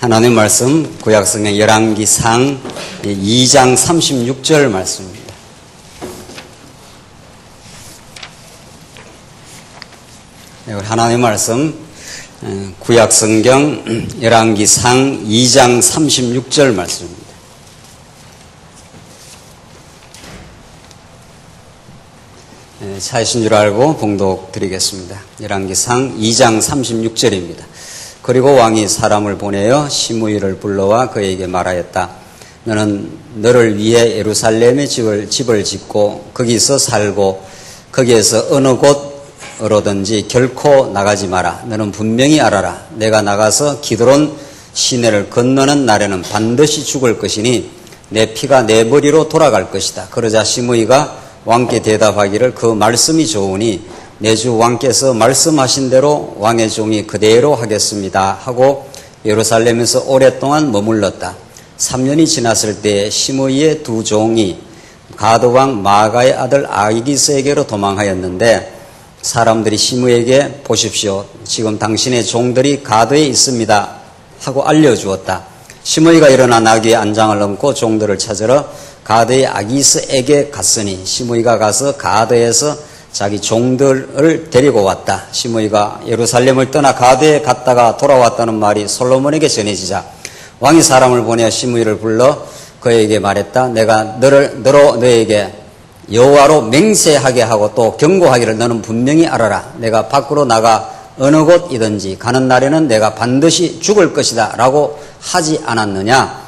하나님 말씀 구약성경 열왕기상 2장 36절 말씀입니다. 네, 하나님 말씀 구약성경 열왕기상 2장 36절 말씀입니다. 찾으신 줄 알고 봉독 드리겠습니다. 열왕기상 2장 36절입니다. 그리고 왕이 사람을 보내어 시므이를 불러와 그에게 말하였다. 너는 너를 위해 예루살렘에 집을 짓고 거기서 살고 거기에서 어느 곳으로든지 결코 나가지 마라. 너는 분명히 알아라. 내가 나가서 기드론 시내를 건너는 날에는 반드시 죽을 것이니 내 피가 내 머리로 돌아갈 것이다. 그러자 시므이가 왕께 대답하기를 그 말씀이 좋으니 내 주 왕께서 말씀하신 대로 왕의 종이 그대로 하겠습니다 하고 예루살렘에서 오랫동안 머물렀다. 3년이 지났을 때 시므이의 두 종이 가드 왕 마아가의 아들 아기스에게로 도망하였는데 사람들이 시므이에게 보십시오. 지금 당신의 종들이 가드에 있습니다 하고 알려주었다. 시므이가 일어나 나귀의 안장을 얹고 종들을 찾으러 가드의 아기스에게 갔으니 시므이가 가서 가드에서 자기 종들을 데리고 왔다. 시므이가 예루살렘을 떠나 가드에 갔다가 돌아왔다는 말이 솔로몬에게 전해지자 왕이 사람을 보내어 시므이를 불러 그에게 말했다. 내가 너에게 여호와로 맹세하게 하고 또 경고하기를 너는 분명히 알아라. 내가 밖으로 나가 어느 곳이든지 가는 날에는 내가 반드시 죽을 것이다 라고 하지 않았느냐.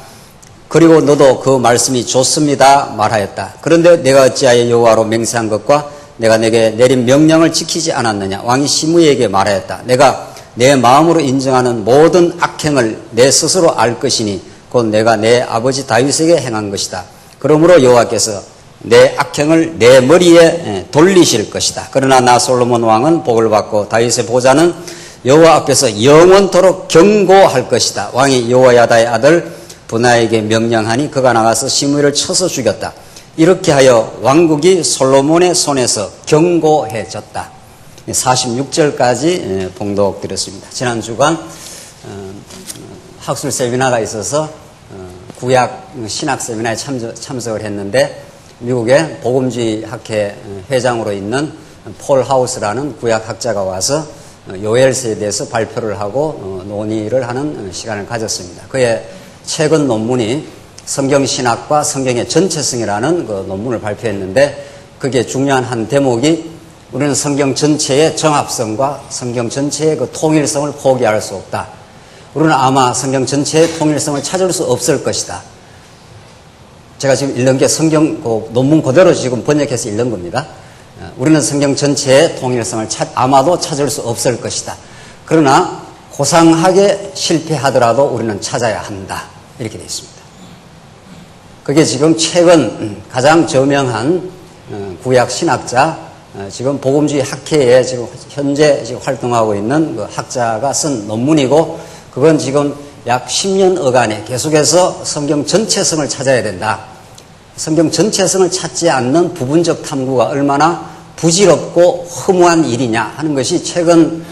그리고 너도 그 말씀이 좋습니다 말하였다. 그런데 내가 어찌하여 여호와로 맹세한 것과 내가 내게 내린 명령을 지키지 않았느냐. 왕이 시므이에게 말하였다. 내가 내 마음으로 인정하는 모든 악행을 내 스스로 알 것이니 곧 내가 내 아버지 다윗에게 행한 것이다. 그러므로 여호와께서 내 악행을 내 머리에 돌리실 것이다. 그러나 나 솔로몬 왕은 복을 받고 다윗의 보좌는 여호와 앞에서 영원토록 견고할 것이다. 왕이 여호야다의 아들 분하에게 명령하니 그가 나가서 시므이를 쳐서 죽였다. 이렇게 하여 왕국이 솔로몬의 손에서 견고해졌다. 46절까지 봉독드렸습니다. 지난 주간 학술 세미나가 있어서 구약 신학 세미나에 참석을 했는데 미국의 복음주의 학회 회장으로 있는 폴 하우스라는 구약 학자가 와서 요엘서에 대해서 발표를 하고 논의를 하는 시간을 가졌습니다. 그의 최근 논문이 성경신학과 성경의 전체성이라는 그 논문을 발표했는데 그게 중요한 한 대목이 우리는 성경 전체의 정합성과 성경 전체의 그 통일성을 포기할 수 없다. 우리는 아마 성경 전체의 통일성을 찾을 수 없을 것이다. 제가 지금 읽는 게 성경 그 논문 그대로 지금 번역해서 읽는 겁니다. 우리는 성경 전체의 통일성을 아마도 찾을 수 없을 것이다. 그러나 고상하게 실패하더라도 우리는 찾아야 한다. 이렇게 되어 있습니다. 그게 지금 최근 가장 저명한 구약 신학자, 지금 복음주의 학회에 지금 현재 지금 활동하고 있는 그 학자가 쓴 논문이고, 그건 지금 약 10년 어간에 계속해서 성경 전체성을 찾아야 된다. 성경 전체성을 찾지 않는 부분적 탐구가 얼마나 부질없고 허무한 일이냐 하는 것이 최근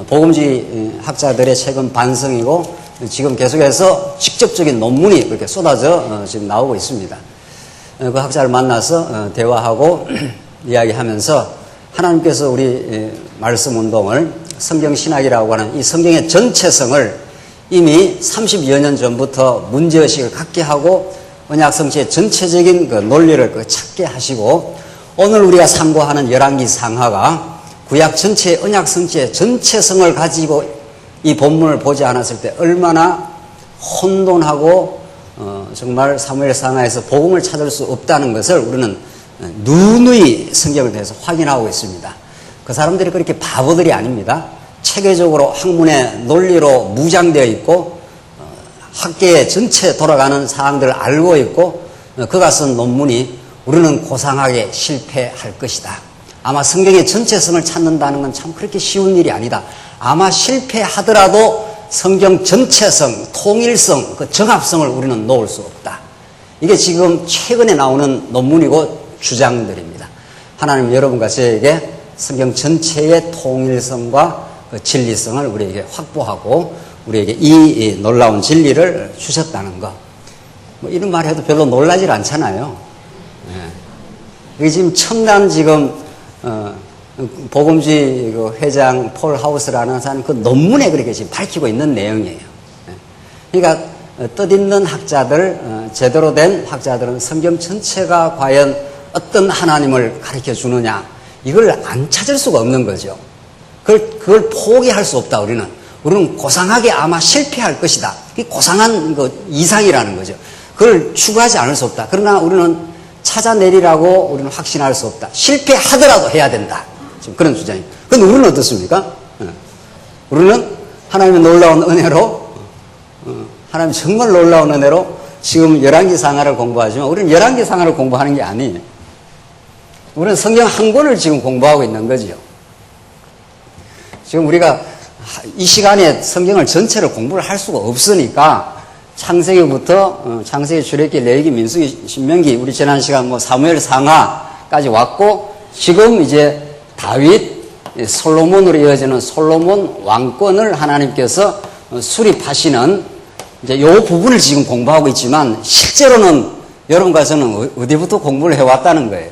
복음주의 학자들의 최근 반성이고, 지금 계속해서 직접적인 논문이 그렇게 쏟아져 지금 나오고 있습니다. 그 학자를 만나서 대화하고 이야기하면서 하나님께서 우리 말씀 운동을 성경신학이라고 하는 이 성경의 전체성을 이미 30여 년 전부터 문제의식을 갖게 하고 언약성취의 전체적인 그 논리를 찾게 하시고 오늘 우리가 상고하는 열왕기 상하가 구약 전체의 언약성취의 전체성을 가지고 이 본문을 보지 않았을 때 얼마나 혼돈하고 정말 사무엘 상하에서 복음을 찾을 수 없다는 것을 우리는 누누이 성경을 통해서 확인하고 있습니다. 그 사람들이 그렇게 바보들이 아닙니다. 체계적으로 학문의 논리로 무장되어 있고 학계의 전체 돌아가는 사항들을 알고 있고 그가 쓴 논문이 우리는 고상하게 실패할 것이다. 아마 성경의 전체성을 찾는다는 건 참 그렇게 쉬운 일이 아니다. 아마 실패하더라도 성경 전체성, 통일성, 그 정합성을 우리는 놓을 수 없다. 이게 지금 최근에 나오는 논문이고 주장들입니다. 하나님 여러분과 저에게 성경 전체의 통일성과 그 진리성을 우리에게 확보하고 우리에게 이 놀라운 진리를 주셨다는 거. 뭐 이런 말 해도 별로 놀라질 않잖아요. 예. 지금 첨단 지금, 복음주의 그 회장 폴 하우스라는 사람 그 논문에 그렇게 지금 밝히고 있는 내용이에요. 예. 그러니까 뜻있는 학자들, 제대로 된 학자들은 성경 전체가 과연 어떤 하나님을 가르쳐 주느냐, 이걸 안 찾을 수가 없는 거죠. 그걸 포기할 수 없다, 우리는 고상하게 아마 실패할 것이다. 그게 고상한 이상이라는 거죠. 그걸 추구하지 않을 수 없다. 그러나 우리는 찾아내리라고 우리는 확신할 수 없다. 실패하더라도 해야 된다. 지금 그런 주장입니다. 그런데 우리는 어떻습니까? 우리는 하나님의 놀라운 은혜로, 하나님 정말 놀라운 은혜로 지금 열왕기 상하를 공부하지만 우리는 열왕기 상하를 공부하는 게 아니에요. 우리는 성경 한 권을 지금 공부하고 있는 거죠. 지금 우리가 이 시간에 성경을 전체를 공부를 할 수가 없으니까 창세기부터 창세기, 출애굽기, 레위기, 민수기, 신명기, 우리 지난 시간 뭐 사무엘 상하까지 왔고 지금 이제 다윗, 솔로몬으로 이어지는 솔로몬 왕권을 하나님께서 수립하시는 이제 요 부분을 지금 공부하고 있지만 실제로는 여러분과 저는 어디부터 공부를 해왔다는 거예요.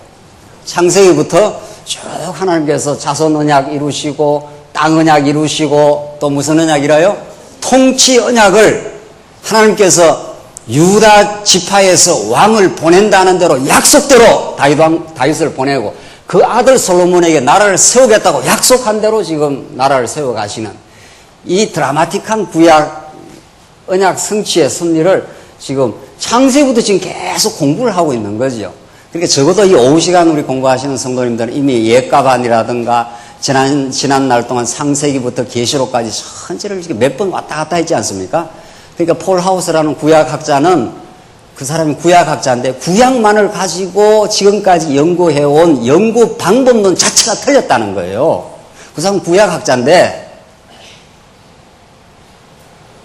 창세기부터 쭉 하나님께서 자손 언약 이루시고 땅 언약 이루시고 또 무슨 언약이라요? 통치 언약을 하나님께서 유다 지파에서 왕을 보낸다는 대로 약속대로 다윗을 보내고 그 아들 솔로몬에게 나라를 세우겠다고 약속한 대로 지금 나라를 세워가시는 이 드라마틱한 구약 언약 성취의 섭리를 지금 창세기부터 지금 계속 공부를 하고 있는 거죠. 그러니까 적어도 이 오후 시간 우리 공부하시는 성도님들은 이미 옛가반이라든가 지난 날 동안 창세기부터 계시록까지 전체를 몇 번 왔다 갔다 했지 않습니까? 그러니까 폴 하우스라는 구약학자는 그 사람이 구약학자인데 구약만을 가지고 지금까지 연구해온 연구 방법론 자체가 틀렸다는 거예요. 그 사람은 구약학자인데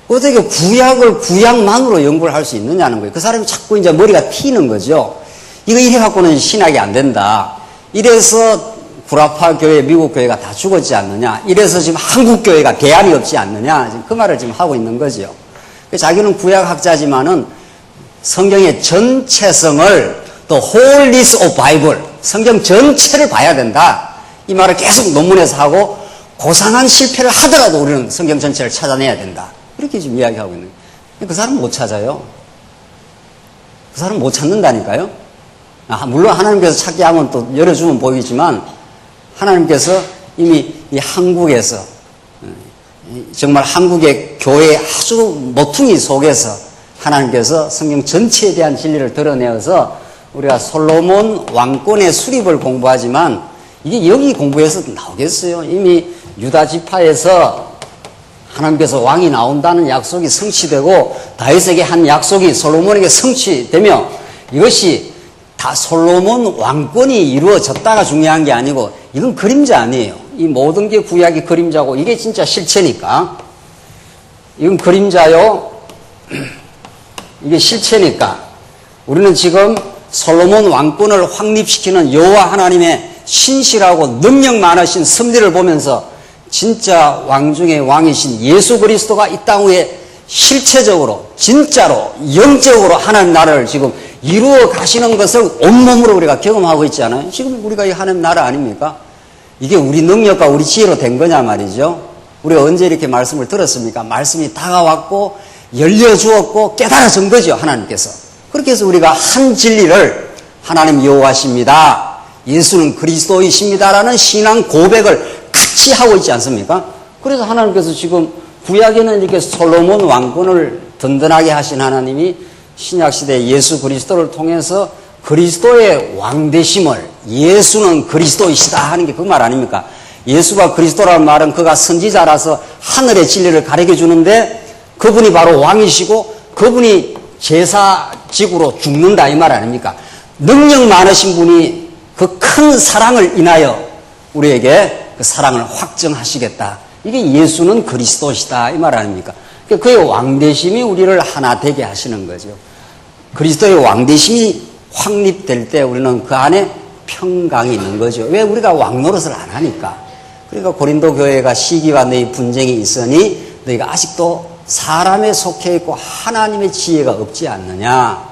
어떻게 구약을 구약만으로 연구를 할 수 있느냐는 거예요. 그 사람이 자꾸 이제 머리가 튀는 거죠. 이거 이래갖고는 신학이 안 된다. 이래서 구라파 교회, 미국 교회가 다 죽었지 않느냐. 이래서 지금 한국 교회가 대안이 없지 않느냐. 지금 그 말을 지금 하고 있는 거죠. 자기는 구약학자지만은 성경의 전체성을 또 wholeness of Bible, 성경 전체를 봐야 된다. 이 말을 계속 논문에서 하고 고상한 실패를 하더라도 우리는 성경 전체를 찾아내야 된다. 이렇게 지금 이야기하고 있는 거예요. 그 사람은 못 찾아요. 그 사람은 못 찾는다니까요. 물론 하나님께서 찾게 하면 또 열어주면 보이지만 하나님께서 이미 이 한국에서 정말 한국의 교회 아주 모퉁이 속에서 하나님께서 성경 전체에 대한 진리를 드러내어서 우리가 솔로몬 왕권의 수립을 공부하지만 이게 여기 공부해서 나오겠어요. 이미 유다 지파에서 하나님께서 왕이 나온다는 약속이 성취되고 다윗에게 한 약속이 솔로몬에게 성취되며 이것이 다 솔로몬 왕권이 이루어졌다가 중요한 게 아니고 이건 그림자 아니에요. 이 모든 게 구약이 그림자고 이게 진짜 실체니까 이건 그림자요. 이게 실체니까 우리는 지금 솔로몬 왕권을 확립시키는 여호와 하나님의 신실하고 능력 많으신 섭리를 보면서 진짜 왕 중의 왕이신 예수 그리스도가 이 땅 위에 실체적으로 진짜로 영적으로 하나님 나라를 지금 이루어 가시는 것을 온몸으로 우리가 경험하고 있잖아요. 지금 우리가 이 하나님 나라 아닙니까? 이게 우리 능력과 우리 지혜로 된 거냐 말이죠. 우리가 언제 이렇게 말씀을 들었습니까? 말씀이 다가왔고 열려주었고 깨달아진 거죠. 하나님께서. 그렇게 해서 우리가 한 진리를 하나님 여호와십니다. 예수는 그리스도이십니다라는 신앙 고백을 같이 하고 있지 않습니까? 그래서 하나님께서 지금 구약에는 이렇게 솔로몬 왕권을 든든하게 하신 하나님이 신약시대 예수 그리스도를 통해서 그리스도의 왕되심을 예수는 그리스도이시다 하는 게 그 말 아닙니까? 예수가 그리스도라는 말은 그가 선지자라서 하늘의 진리를 가르쳐 주는데 그분이 바로 왕이시고 그분이 제사직으로 죽는다 이 말 아닙니까? 능력 많으신 분이 그 큰 사랑을 인하여 우리에게 그 사랑을 확증하시겠다. 이게 예수는 그리스도시다 이 말 아닙니까? 그의 왕되심이 우리를 하나 되게 하시는 거죠. 그리스도의 왕되심이 확립될 때 우리는 그 안에 평강이 있는 거죠. 왜? 우리가 왕 노릇을 안 하니까. 그러니까 고린도 교회가 시기와 너희 분쟁이 있으니 너희가 아직도 사람에 속해 있고 하나님의 지혜가 없지 않느냐.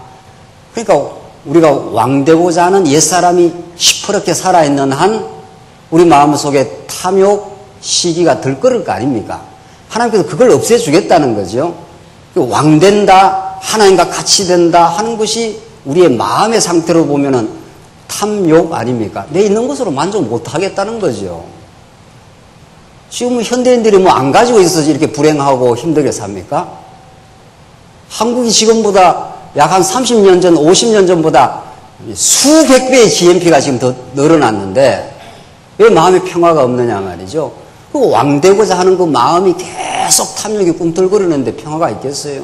그러니까 우리가 왕되고자 하는 옛사람이 시퍼렇게 살아있는 한 우리 마음속에 탐욕, 시기가 들끓을 거 아닙니까? 하나님께서 그걸 없애주겠다는 거죠. 왕된다, 하나님과 같이 된다 하는 것이 우리의 마음의 상태로 보면은 탐욕 아닙니까? 내 있는 것으로 만족 못 하겠다는 거죠. 지금 현대인들이 뭐 안 가지고 있어서 이렇게 불행하고 힘들게 삽니까? 한국이 지금보다 약 한 30년 전, 50년 전보다 수백 배의 GNP가 지금 더 늘어났는데 왜 마음의 평화가 없느냐 말이죠. 그 왕되고자 하는 그 마음이 계속 탐욕이 꿈틀거리는데 평화가 있겠어요?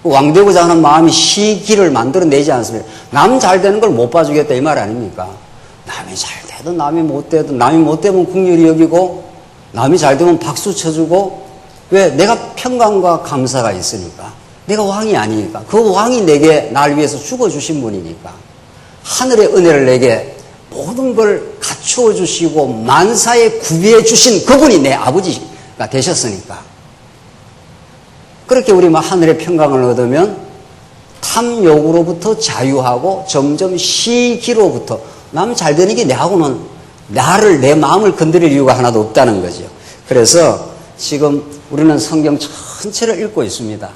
그 왕되고자 하는 마음이 시기를 만들어내지 않습니까? 남 잘 되는 걸 못 봐주겠다 이 말 아닙니까? 남이 잘 되든 남이 못 되든 남이 못 되면 긍휼히 여기고 남이 잘 되면 박수 쳐주고 왜? 내가 평강과 감사가 있으니까. 내가 왕이 아니니까. 그 왕이 내게 날 위해서 죽어주신 분이니까. 하늘의 은혜를 내게 모든 걸 갖추어 주시고 만사에 구비해 주신 그분이 내 아버지가 되셨으니까. 그렇게 우리 하늘의 평강을 얻으면 탐욕으로부터 자유하고 점점 시기로부터 남 잘 되는 게 내하고는 내 마음을 건드릴 이유가 하나도 없다는 거죠. 그래서 지금 우리는 성경 전체를 읽고 있습니다.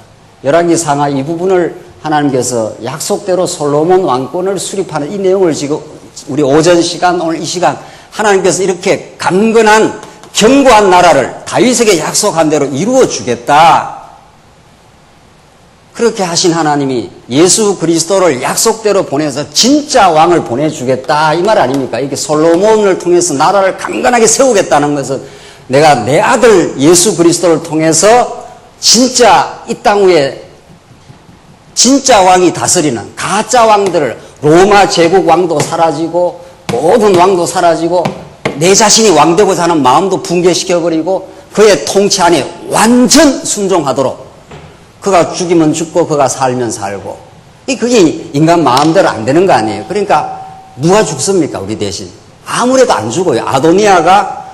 열왕기 상하 이 부분을 하나님께서 약속대로 솔로몬 왕권을 수립하는 이 내용을 지금 우리 오전 시간, 오늘 이 시간 하나님께서 이렇게 강건한 견고한 나라를 다윗에게 약속한 대로 이루어 주겠다. 그렇게 하신 하나님이 예수 그리스도를 약속대로 보내서 진짜 왕을 보내주겠다 이 말 아닙니까? 이게 솔로몬을 통해서 나라를 강건하게 세우겠다는 것은 내가 내 아들 예수 그리스도를 통해서 진짜 이 땅 위에 진짜 왕이 다스리는 가짜 왕들을 로마 제국 왕도 사라지고 모든 왕도 사라지고 내 자신이 왕되고자 하는 마음도 붕괴시켜버리고 그의 통치 안에 완전 순종하도록 그가 죽이면 죽고 그가 살면 살고 그게 인간 마음대로 안 되는 거 아니에요. 그러니까 누가 죽습니까? 우리 대신 아무래도 안 죽어요. 아도니아가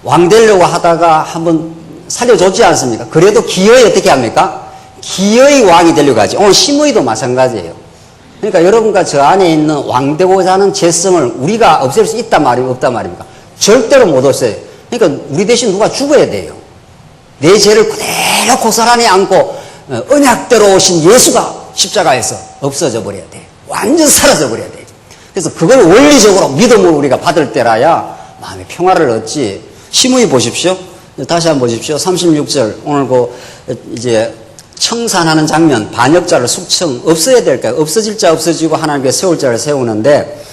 왕 되려고 하다가 한번 살려줬지 않습니까? 그래도 기어이 어떻게 합니까? 기어이 왕이 되려고 하지. 오늘 시므이도 마찬가지예요. 그러니까 여러분과 저 안에 있는 왕 되고자 하는 재성을 우리가 없앨 수 있단 말이에요? 없단 말입니까? 절대로 못 없애요. 그러니까 우리 대신 누가 죽어야 돼요. 내 죄를 그대로 고스란히 안고 언약대로 오신 예수가 십자가에서 없어져 버려야 돼. 완전 사라져 버려야 돼. 그래서 그걸 원리적으로 믿음으로 우리가 받을 때라야 마음의 평화를 얻지. 시므이 보십시오. 다시 한번 보십시오. 36절 오늘 이제 청산하는 장면, 반역자를 숙청 없어야 될까요? 없어질 자 없어지고 하나님께 세울 자를 세우는데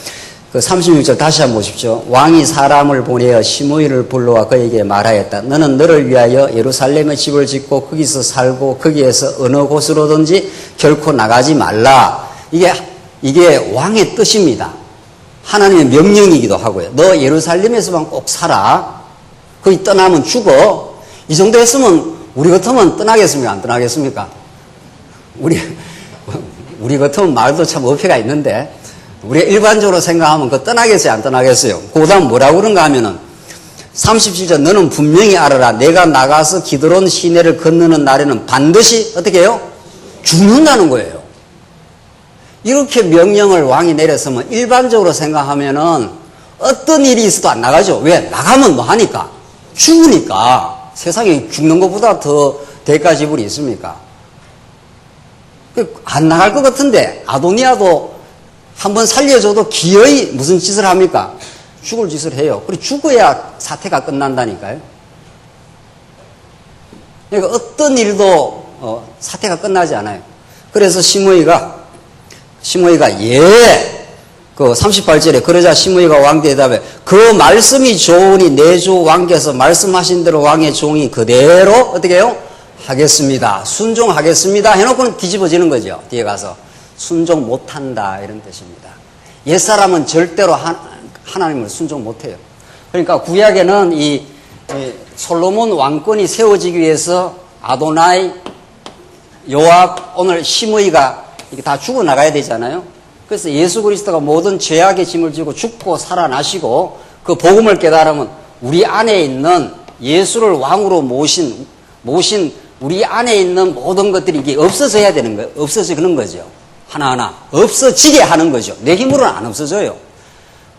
그 36절 다시 한번 보십시오. 왕이 사람을 보내어 시므이를 불러와 그에게 말하였다. 너는 너를 위하여 예루살렘에 집을 짓고 거기서 살고 거기에서 어느 곳으로든지 결코 나가지 말라. 이게 왕의 뜻입니다. 하나님의 명령이기도 하고요. 너 예루살렘에서만 꼭 살아. 거기 떠나면 죽어. 이 정도 했으면 우리 같으면 떠나겠습니까? 안 떠나겠습니까? 우리 같으면 말도 참 어폐가 있는데 우리가 일반적으로 생각하면 그 떠나겠어요? 안 떠나겠어요? 그 다음 뭐라고 그런가 하면은 37절 너는 분명히 알아라. 내가 나가서 기드론 시내를 건너는 날에는 반드시 어떻게 해요? 죽는다는 거예요. 이렇게 명령을 왕이 내렸으면 일반적으로 생각하면은 어떤 일이 있어도 안 나가죠. 왜? 나가면 뭐 하니까? 죽으니까. 세상에 죽는 것보다 더 대가 지불이 있습니까? 안 나갈 것 같은데 아도니아도 한번 살려줘도 기어이 무슨 짓을 합니까? 죽을 짓을 해요. 그리고 죽어야 사태가 끝난다니까요. 그러니까 어떤 일도 사태가 끝나지 않아요. 그래서 시므이가 그 38절에 그러자 시므이가 왕께 대답해 그 말씀이 좋으니 내 주 왕께서 말씀하신 대로 왕의 종이 그대로 어떻게 해요? 하겠습니다. 순종하겠습니다. 해놓고는 뒤집어지는 거죠. 뒤에 가서 순종 못한다 이런 뜻입니다. 옛사람은 절대로 하나님을 순종 못해요. 그러니까 구약에는 이 솔로몬 왕권이 세워지기 위해서 아도나이, 요압, 오늘 시므이가 이게 다 죽어나가야 되잖아요. 그래서 예수 그리스도가 모든 죄악의 짐을 지고 죽고 살아나시고 그 복음을 깨달으면 우리 안에 있는 예수를 왕으로 모신 우리 안에 있는 모든 것들이 이게 없어져야 되는 거예요. 없어지는 거죠. 하나하나. 없어지게 하는 거죠. 내 힘으로는 안 없어져요.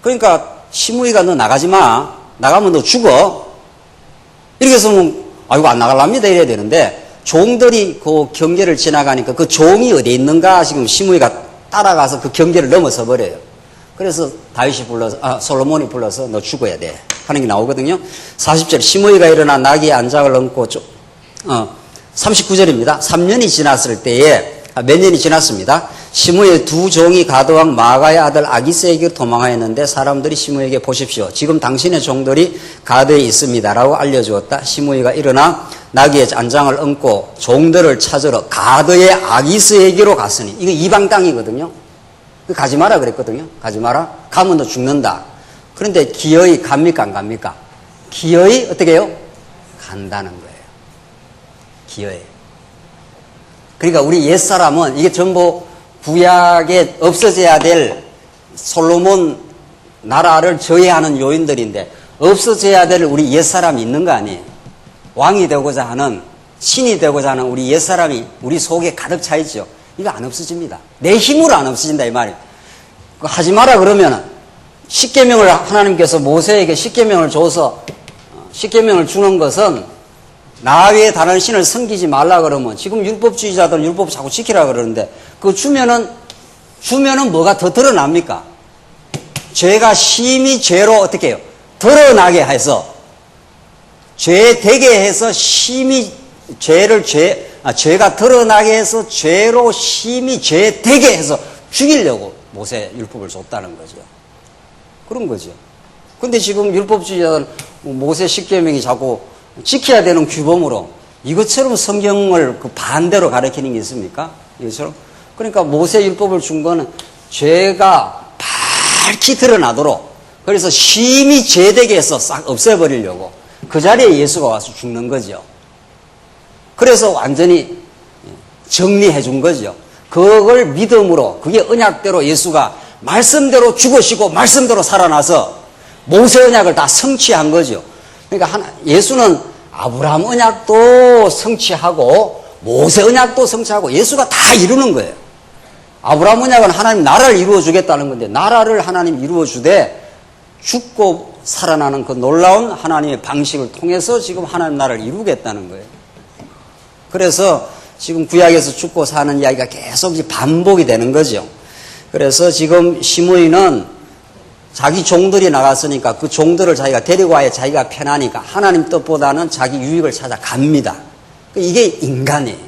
그러니까 시므이가 너 나가지 마. 나가면 너 죽어. 이렇게 해서 아이고 안 나갈랍니다 이래야 되는데 종들이 그 경계를 지나가니까 그 종이 어디에 있는가 지금 시므이가 따라가서 그 경계를 넘어서 버려요. 그래서 다윗이 솔로몬이 불러서 너 죽어야 돼 하는 게 나오거든요. 40절 시므이가 일어나 나귀의 안장을 얹고 39절입니다. 3년이 지났을 때에 몇 년이 지났습니다. 시므이의 두 종이 가드왕 마가의 아들 아기스에게 도망하였는데 사람들이 시므이에게 보십시오. 지금 당신의 종들이 가드에 있습니다. 라고 알려주었다. 시므이가 일어나 나귀의 안장을 얹고 종들을 찾으러 가드의 아기스에게로 갔으니 이거 이방 땅이거든요. 가지 마라 그랬거든요. 가지 마라. 가면 너 죽는다. 그런데 기어이 갑니까 안 갑니까? 기어이 어떻게 해요? 간다는 거예요. 기어이. 그러니까 우리 옛사람은 이게 전부 구약에 없어져야 될 솔로몬 나라를 저해하는 요인들인데 없어져야 될 우리 옛사람이 있는 거 아니에요. 왕이 되고자 하는 신이 되고자 하는 우리 옛사람이 우리 속에 가득 차 있죠. 이거 안 없어집니다. 내 힘으로 안 없어진다 이 말이에요. 하지 마라 그러면은 십계명을 하나님께서 모세에게 십계명을 줘서 십계명을 주는 것은 나 외에 다른 신을 섬기지 말라 그러면 지금 율법주의자들은 율법 자꾸 지키라 그러는데 그거 주면은 뭐가 더 드러납니까? 죄가 심히 죄로 어떻게 해요? 드러나게 해서 죄 되게 해서 심히 죄가 드러나게 해서 죄로 심히 죄 되게 해서 죽이려고 모세 율법을 줬다는 거죠. 그런 거죠. 근데 지금 율법주의자들은 모세 십계명이 자꾸 지켜야 되는 규범으로 이것처럼 성경을 그 반대로 가르치는 게 있습니까? 이것처럼. 그러니까 모세 율법을 준 거는 죄가 밝히 드러나도록 그래서 심히 죄되게 해서 싹 없애버리려고 그 자리에 예수가 와서 죽는 거죠. 그래서 완전히 정리해 준 거죠. 그걸 믿음으로 그게 언약대로 예수가 말씀대로 죽으시고 말씀대로 살아나서 모세 언약을 다 성취한 거죠. 그러니까 예수는 아브라함 언약도 성취하고 모세 언약도 성취하고 예수가 다 이루는 거예요. 아브라함 언약은 하나님 나라를 이루어 주겠다는 건데 나라를 하나님 이루어 주되 죽고 살아나는 그 놀라운 하나님의 방식을 통해서 지금 하나님 나라를 이루겠다는 거예요. 그래서 지금 구약에서 죽고 사는 이야기가 계속 반복이 되는 거죠. 그래서 지금 시므이는 자기 종들이 나갔으니까 그 종들을 자기가 데리고 와야 자기가 편하니까 하나님 뜻보다는 자기 유익을 찾아갑니다. 이게 인간이에요.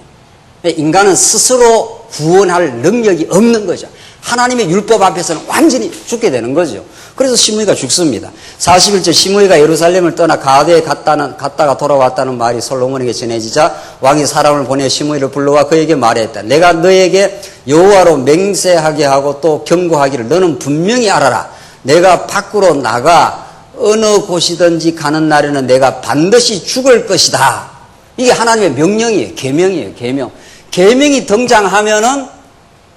인간은 스스로 구원할 능력이 없는 거죠. 하나님의 율법 앞에서는 완전히 죽게 되는 거죠. 그래서 시므이가 죽습니다. 41절 시므이가 예루살렘을 떠나 가드에 갔다가 돌아왔다는 말이 솔로몬에게 전해지자 왕이 사람을 보내 시므이를 불러와 그에게 말했다. 내가 너에게 여호와로 맹세하게 하고 또 경고하기를 너는 분명히 알아라. 내가 밖으로 나가 어느 곳이든지 가는 날에는 내가 반드시 죽을 것이다. 이게 하나님의 명령이에요. 계명이에요. 계명. 계명이 등장하면은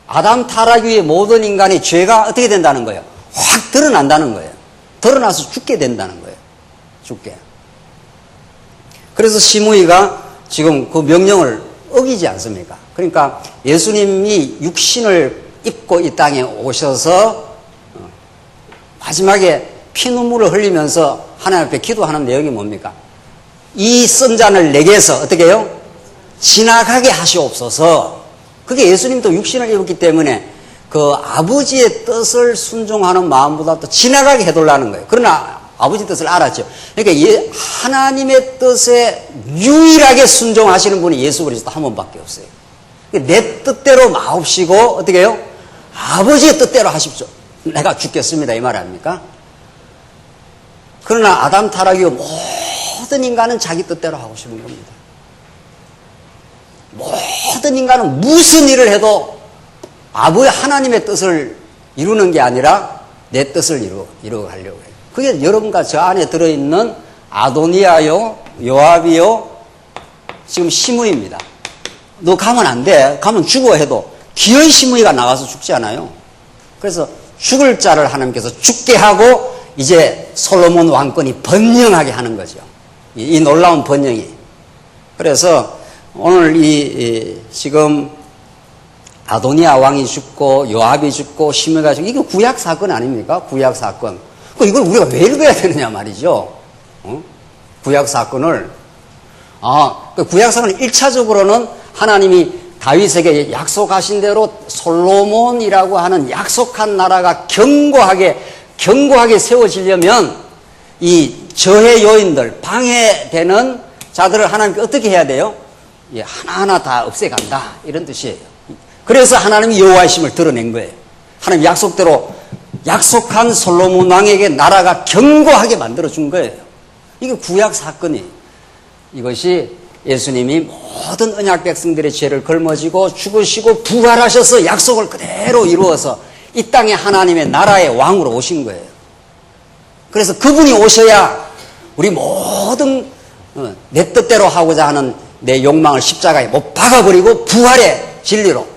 아담 타락 위의 모든 인간의 죄가 어떻게 된다는 거예요? 확 드러난다는 거예요. 드러나서 죽게 된다는 거예요. 죽게. 그래서 시므이가 지금 그 명령을 어기지 않습니까? 그러니까 예수님이 육신을 입고 이 땅에 오셔서 마지막에 피눈물을 흘리면서 하나님 앞에 기도하는 내용이 뭡니까? 이 선잔을 내게서 어떻게 해요? 지나가게 하시옵소서. 그게 예수님도 육신을 입었기 때문에 그 아버지의 뜻을 순종하는 마음보다 또 지나가게 해달라는 거예요. 그러나 아버지 뜻을 알았죠. 그러니까 하나님의 뜻에 유일하게 순종하시는 분이 예수 그리스도 한 분밖에 없어요. 내 뜻대로 마옵시고 어떻게 해요? 아버지의 뜻대로 하십시오. 내가 죽겠습니다. 이 말 아닙니까? 그러나 아담 타락 이후 모든 인간은 자기 뜻대로 하고 싶은 겁니다. 모든 인간은 무슨 일을 해도 아버지 하나님의 뜻을 이루는 게 아니라 내 뜻을 이루어가려고 해요. 그게 여러분과 저 안에 들어있는 아도니아요, 요압이요, 지금 시므이입니다. 너 가면 안 돼. 가면 죽어 해도 기어이 시므이가 나가서 죽지 않아요. 그래서 죽을 자를 하나님께서 죽게 하고 이제 솔로몬 왕권이 번영하게 하는 거죠. 이 놀라운 번영이. 그래서 오늘 지금 아도니아 왕이 죽고 요압이 죽고 시므가 죽고 이거 구약 사건 아닙니까? 구약 사건. 이걸 우리가 왜 읽어야 되느냐 말이죠. 구약 사건을. 구약 사건은 1차적으로는 하나님이 다윗에게 약속하신 대로 솔로몬이라고 하는 약속한 나라가 견고하게 세워지려면 이 저해 요인들, 방해되는 자들을 하나님께 어떻게 해야 돼요? 하나하나 다 없애간다. 이런 뜻이에요. 그래서 하나님이 여호와의 힘을 드러낸 거예요. 하나님 약속대로 약속한 솔로몬 왕에게 나라가 견고하게 만들어준 거예요. 이게 구약 사건이에요. 이것이 예수님이 모든 언약 백성들의 죄를 걸머지고 죽으시고 부활하셔서 약속을 그대로 이루어서 이 땅에 하나님의 나라의 왕으로 오신 거예요. 그래서 그분이 오셔야 우리 모든 내 뜻대로 하고자 하는 내 욕망을 십자가에 못 박아버리고 부활의 진리로.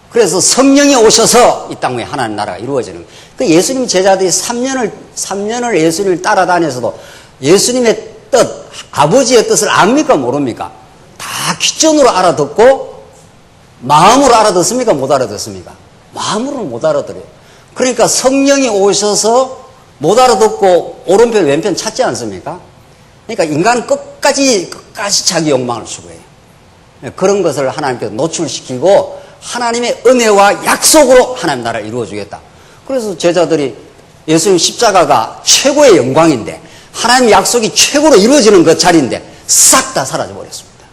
그래서 성령이 오셔서 이 땅에 하나님 나라가 이루어지는 거예요. 그 예수님 제자들이 3년을 예수님을 따라다녀서도 예수님의 뜻, 아버지의 뜻을 압니까? 모릅니까? 다 귓전으로 알아듣고 마음으로 알아듣습니까? 못 알아듣습니까? 마음으로는 못 알아들어요. 그러니까 성령이 오셔서 못 알아듣고 오른편 왼편 찾지 않습니까? 그러니까 인간은 끝까지 자기 욕망을 추구해요. 그런 것을 하나님께서 노출시키고 하나님의 은혜와 약속으로 하나님 나라를 이루어주겠다. 그래서 제자들이 예수님 십자가가 최고의 영광인데 하나님 약속이 최고로 이루어지는 그 자리인데 싹 다 사라져버렸습니다.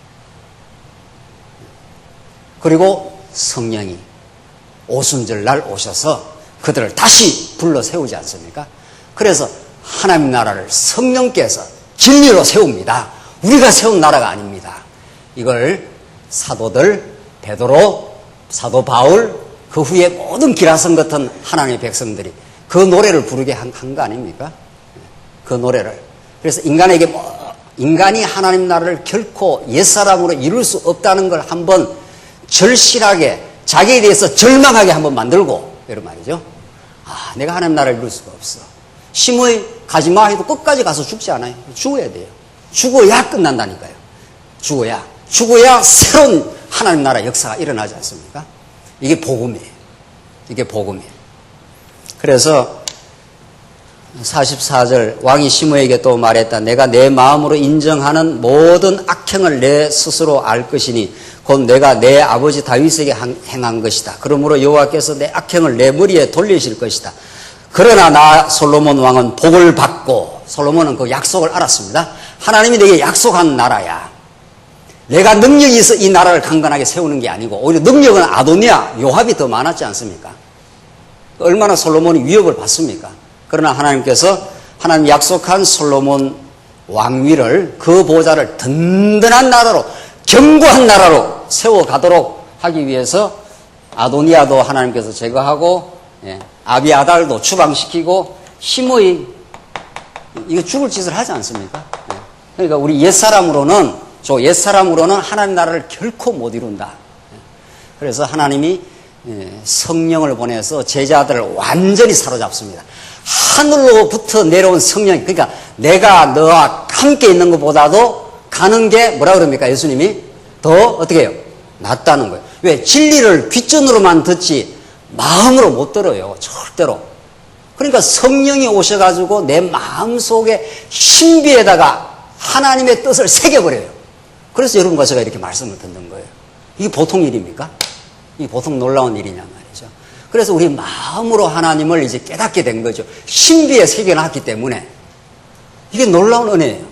그리고 성령이 오순절날 오셔서 그들을 다시 불러 세우지 않습니까? 그래서 하나님 나라를 성령께서 진리로 세웁니다. 우리가 세운 나라가 아닙니다. 이걸 사도들, 베드로, 사도 바울, 그 후에 모든 기라성 같은 하나님의 백성들이 그 노래를 부르게 한 거 아닙니까? 그 노래를. 그래서 인간이 하나님 나라를 결코 옛사람으로 이룰 수 없다는 걸 한번 절실하게 자기에 대해서 절망하게 한번 만들고 이런 말이죠. 내가 하나님 나라를 이룰 수가 없어. 심의 가지마 해도 끝까지 가서 죽지 않아요. 죽어야 돼요. 죽어야 끝난다니까요. 죽어야 새로운 하나님 나라 역사가 일어나지 않습니까? 이게 복음이에요. 이게 복음이에요. 그래서 44절 왕이 시므에게 또 말했다. 내가 내 마음으로 인정하는 모든 악행을 내 스스로 알 것이니 곧 내가 내 아버지 다윗에게 행한 것이다. 그러므로 여호와께서 내 악행을 내 머리에 돌리실 것이다. 그러나 나 솔로몬 왕은 복을 받고, 솔로몬은 그 약속을 알았습니다. 하나님이 내게 약속한 나라야. 내가 능력이 있어 이 나라를 강건하게 세우는 게 아니고 오히려 능력은 아도니아, 요압이 더 많았지 않습니까? 얼마나 솔로몬이 위협을 받습니까? 그러나 하나님께서 하나님 약속한 솔로몬 왕위를, 그 보좌를 든든한 나라로, 견고한 나라로 세워가도록 하기 위해서 아도니아도 하나님께서 제거하고, 아비아달도 추방시키고, 시므이 이거 죽을 짓을 하지 않습니까? 그러니까 우리 옛사람으로는 하나님 나라를 결코 못 이룬다. 그래서 하나님이 성령을 보내서 제자들을 완전히 사로잡습니다. 하늘로부터 내려온 성령, 그러니까 내가 너와 함께 있는 것보다도 가는 게 뭐라 그럽니까? 예수님이 더 어떻게 해요? 낫다는 거예요. 왜? 진리를 귓전으로만 듣지 마음으로 못 들어요. 절대로. 그러니까 성령이 오셔가지고 내 마음속에 신비에다가 하나님의 뜻을 새겨버려요. 그래서 여러분과 제가 이렇게 말씀을 듣는 거예요. 이게 보통 일입니까? 이게 보통 놀라운 일이냐 말이죠. 그래서 우리 마음으로 하나님을 이제 깨닫게 된 거죠. 신비에 새겨놨기 때문에 이게 놀라운 은혜예요.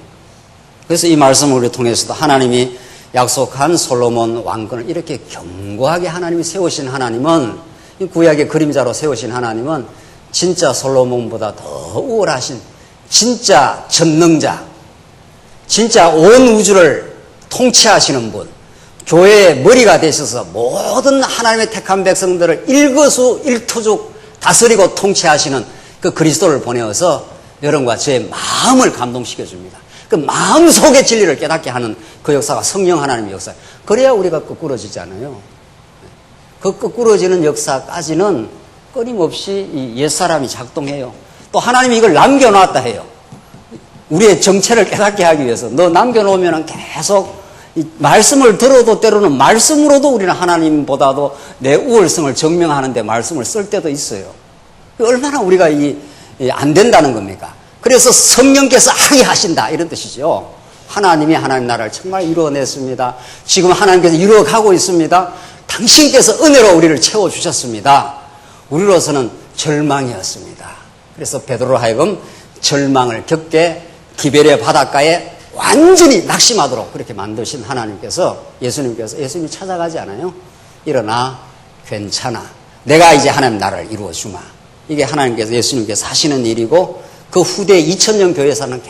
그래서 이 말씀을 우리 통해서도 하나님이 약속한 솔로몬 왕권을 이렇게 견고하게 하나님이 세우신 하나님은, 구약의 그림자로 세우신 하나님은 진짜 솔로몬보다 더 우월하신 진짜 전능자, 진짜 온 우주를 통치하시는 분, 교회의 머리가 되셔서 모든 하나님의 택한 백성들을 일거수일투족 다스리고 통치하시는 그 그리스도를 보내어서 여러분과 저의 마음을 감동시켜 줍니다. 그 마음속의 진리를 깨닫게 하는 그 역사가 성령 하나님의 역사예요. 그래야 우리가 거꾸러지잖아요. 그 거꾸러지는 역사까지는 끊임없이 이 옛사람이 작동해요. 또 하나님이 이걸 남겨놨다 해요. 우리의 정체를 깨닫게 하기 위해서. 너 남겨놓으면 계속 이 말씀을 들어도 때로는 말씀으로도 우리는 하나님보다도 내 우월성을 증명하는데 말씀을 쓸 때도 있어요. 얼마나 우리가 안 된다는 겁니까? 그래서 성령께서 하게 하신다 이런 뜻이죠. 하나님이 하나님 나라를 정말 이루어냈습니다. 지금 하나님께서 이루어가고 있습니다. 당신께서 은혜로 우리를 채워주셨습니다. 우리로서는 절망이었습니다. 그래서 베드로로 하여금 절망을 겪게 기베레 바닷가에 완전히 낙심하도록 그렇게 만드신 하나님께서 예수님이 찾아가지 않아요? 일어나 괜찮아. 내가 이제 하나님 나라를 이루어주마. 이게 하나님께서 예수님께서 하시는 일이고 그 후대 2000년 교회에서는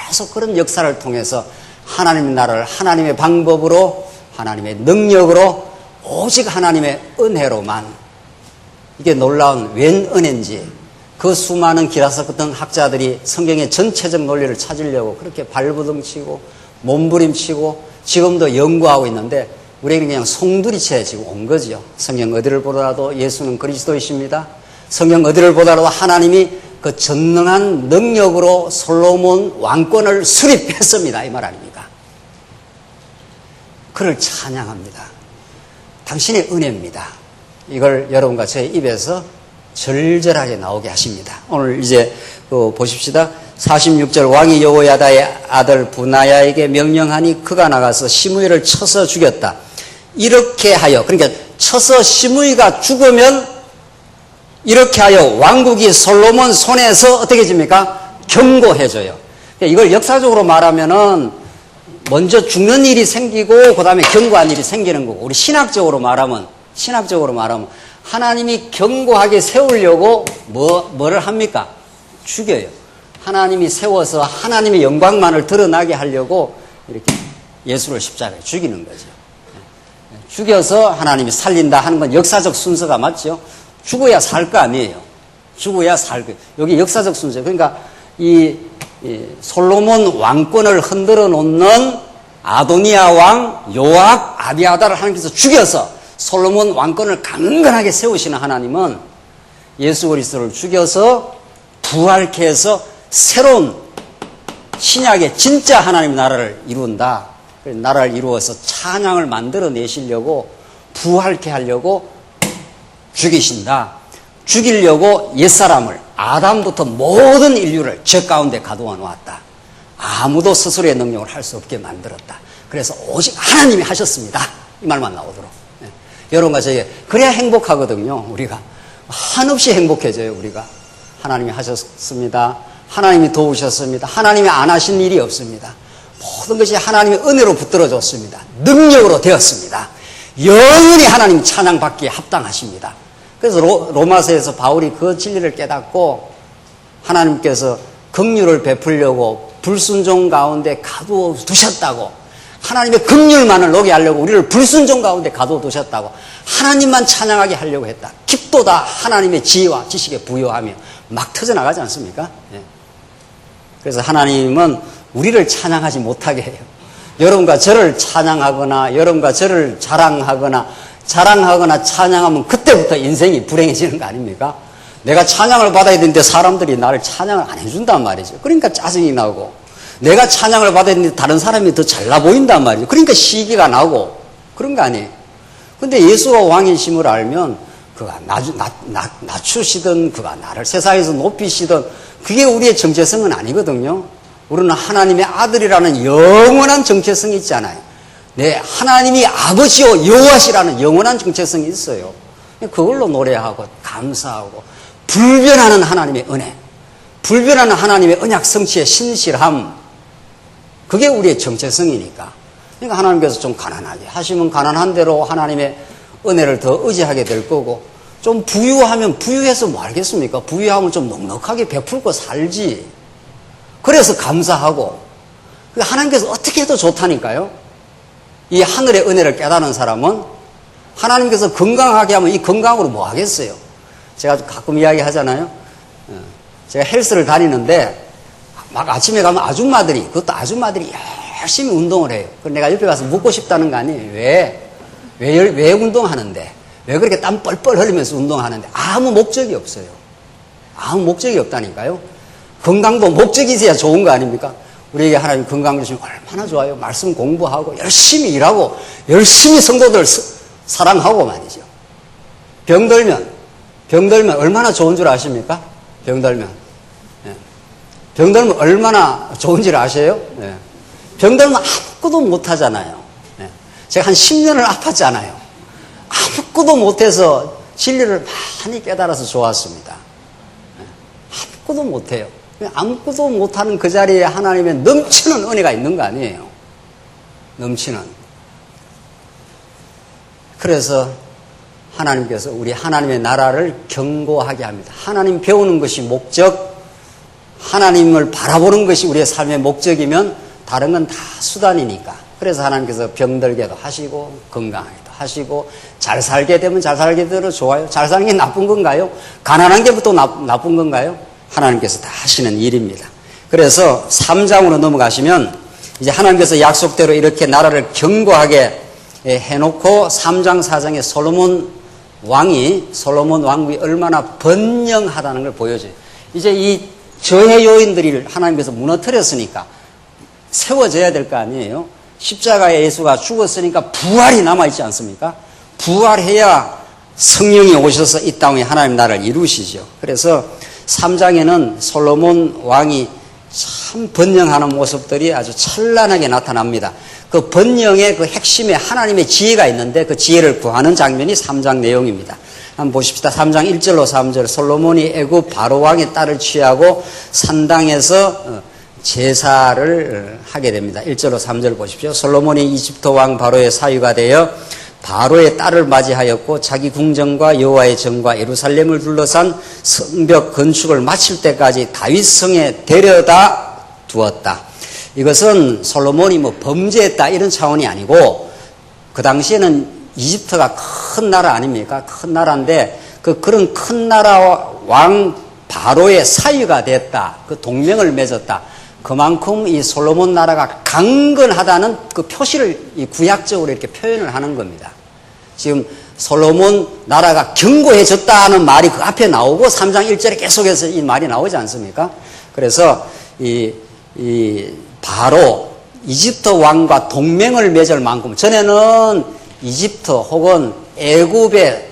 계속 그런 역사를 통해서 하나님의 나라를 하나님의 방법으로 하나님의 능력으로 오직 하나님의 은혜로만 이게 놀라운 웬 은혜인지 그 수많은 기라사건 학자들이 성경의 전체적 논리를 찾으려고 그렇게 발부둥치고 몸부림치고 지금도 연구하고 있는데 우리에게 그냥 송두리째 지금 온 거죠. 성경 어디를 보더라도 예수는 그리스도이십니다. 성경 어디를 보더라도 하나님이 그 전능한 능력으로 솔로몬 왕권을 수립했습니다. 이 말 아닙니까? 그를 찬양합니다. 당신의 은혜입니다. 이걸 여러분과 제 입에서 절절하게 나오게 하십니다. 오늘 이제 보십시다. 46절 왕이 여호야다의 아들 부나야에게 명령하니 그가 나가서 시므이를 쳐서 죽였다. 이렇게 하여 그러니까 쳐서 시므이가 죽으면 이렇게 하여 왕국이 솔로몬 손에서 어떻게 됩니까? 견고해져요. 이걸 역사적으로 말하면은 먼저 죽는 일이 생기고 그 다음에 견고한 일이 생기는 거고 우리 신학적으로 말하면 하나님이 견고하게 세우려고 뭐를 합니까? 죽여요. 하나님이 세워서 하나님의 영광만을 드러나게 하려고 이렇게 예수를 십자가에 죽이는 거죠. 죽여서 하나님이 살린다 하는 건 역사적 순서가 맞죠? 죽어야 살 거 아니에요. 죽어야 살 거. 여기 역사적 순서예요. 그러니까 이 솔로몬 왕권을 흔들어 놓는 아도니아 왕, 요압, 아비아다를 하나님께서 죽여서 솔로몬 왕권을 강건하게 세우시는 하나님은 예수 그리스도를 죽여서 부활케 해서 새로운 신약의 진짜 하나님의 나라를 이룬다. 나라를 이루어서 찬양을 만들어내시려고 부활케 하려고 죽이신다. 죽이려고 옛사람을 아담부터 모든 인류를 죄 가운데 가두어 놓았다. 아무도 스스로의 능력을 할 수 없게 만들었다. 그래서 오직 하나님이 하셨습니다. 이 말만 나오도록. 여러분과 저에게 그래야 행복하거든요. 우리가 한없이 행복해져요. 우리가 하나님이 하셨습니다. 하나님이 도우셨습니다. 하나님이 안 하신 일이 없습니다. 모든 것이 하나님의 은혜로 붙들어졌습니다. 능력으로 되었습니다. 영원히 하나님 찬양받기에 합당하십니다. 그래서 로마서에서 바울이 그 진리를 깨닫고 하나님께서 긍휼을 베풀려고 불순종 가운데 가두어 두셨다고 하나님의 긍휼만을 노게 하려고 우리를 불순종 가운데 가두어 두셨다고 하나님만 찬양하게 하려고 했다. 깊도다 하나님의 지혜와 지식에 부여하며 막 터져나가지 않습니까? 예. 그래서 하나님은 우리를 찬양하지 못하게 해요. 여러분과 저를 찬양하거나 여러분과 저를 자랑하거나 찬양하면 그때부터 인생이 불행해지는 거 아닙니까? 내가 찬양을 받아야 되는데 사람들이 나를 찬양을 안 해준단 말이죠. 그러니까 짜증이 나고 내가 찬양을 받아야 되는데 다른 사람이 더 잘나 보인단 말이죠. 그러니까 시기가 나고 그런 거 아니에요. 근데 예수가 왕이심을 알면 그가 낮추시든 그가 나를 세상에서 높이시든 그게 우리의 정체성은 아니거든요. 우리는 하나님의 아들이라는 영원한 정체성이 있잖아요. 네, 하나님이 아버지요 여호와시라는 영원한 정체성이 있어요. 그걸로 노래하고 감사하고 불변하는 하나님의 은혜, 불변하는 하나님의 언약 성취의 신실함, 그게 우리의 정체성이니까. 그러니까 하나님께서 좀 가난하게 하시면 가난한 대로 하나님의 은혜를 더 의지하게 될 거고, 좀 부유하면 부유해서 뭐 하겠습니까? 부유하면 좀 넉넉하게 베풀고 살지. 그래서 감사하고, 하나님께서 어떻게 해도 좋다니까요. 이 하늘의 은혜를 깨닫는 사람은 하나님께서 건강하게 하면 이 건강으로 뭐 하겠어요? 제가 가끔 이야기 하잖아요. 제가 헬스를 다니는데 막 아침에 가면 그것도 아줌마들이 열심히 운동을 해요. 그래서 내가 옆에 가서 묻고 싶다는 거 아니에요. 왜 운동하는데? 왜 그렇게 땀 뻘뻘 흘리면서 운동하는데? 아무 목적이 없어요. 아무 목적이 없다니까요. 건강도 목적이 있어야 좋은 거 아닙니까? 우리에게 하나님 건강 주시면 얼마나 좋아요. 말씀 공부하고 열심히 일하고 열심히 성도들 사랑하고 말이죠. 병들면 얼마나 좋은 줄 아십니까? 병들면 얼마나 좋은 줄 아세요? 병들면 아무것도 못하잖아요. 제가 한 10년을 아팠잖아요. 아무것도 못해서 진리를 많이 깨달아서 좋았습니다. 아무것도 못해요. 아무것도 못하는 그 자리에 하나님의 넘치는 은혜가 있는 거 아니에요. 넘치는. 그래서 하나님께서 우리 하나님의 나라를 견고하게 합니다. 하나님 배우는 것이 목적, 하나님을 바라보는 것이 우리의 삶의 목적이면 다른 건 다 수단이니까. 그래서 하나님께서 병들게도 하시고 건강하게도 하시고 잘 살게 되면 잘 살게 되면 좋아요. 잘 사는 게 나쁜 건가요? 가난한 게 또 나쁜 건가요? 하나님께서 다 하시는 일입니다. 그래서 3장으로 넘어가시면 이제 하나님께서 약속대로 이렇게 나라를 견고하게 해놓고 3장 4장에 솔로몬 왕이 얼마나 번영하다는 걸 보여줘요. 이제 이 저해 요인들이 하나님께서 무너뜨렸으니까 세워져야 될 거 아니에요. 십자가에 예수가 죽었으니까 부활이 남아있지 않습니까? 부활해야 성령이 오셔서 이 땅에 하나님 나라를 이루시죠. 그래서 3장에는 솔로몬 왕이 참 번영하는 모습들이 아주 찬란하게 나타납니다. 그 번영의 그 핵심에 하나님의 지혜가 있는데 그 지혜를 구하는 장면이 3장 내용입니다. 한번 보십시다. 3장 1절로 3절 솔로몬이 애굽 바로 왕의 딸을 취하고 산당에서 제사를 하게 됩니다. 1절로 3절 보십시오. 솔로몬이 이집트 왕 바로의 사위가 되어 바로의 딸을 맞이하였고 자기 궁정과 여호와의 정과 예루살렘을 둘러싼 성벽 건축을 마칠 때까지 다윗성에 데려다 두었다. 이것은 솔로몬이 범죄했다 이런 차원이 아니고 그 당시에는 이집트가 큰 나라 아닙니까? 큰 나라인데 그런 큰 나라 왕 바로의 사위가 됐다. 그 동맹을 맺었다. 그만큼 이 솔로몬 나라가 강건하다는 그 표시를 이 구약적으로 이렇게 표현을 하는 겁니다. 지금 솔로몬 나라가 견고해졌다는 말이 그 앞에 나오고 3장 1절에 계속해서 이 말이 나오지 않습니까? 그래서 이 바로 이집트 왕과 동맹을 맺을 만큼 전에는 이집트 혹은 애굽에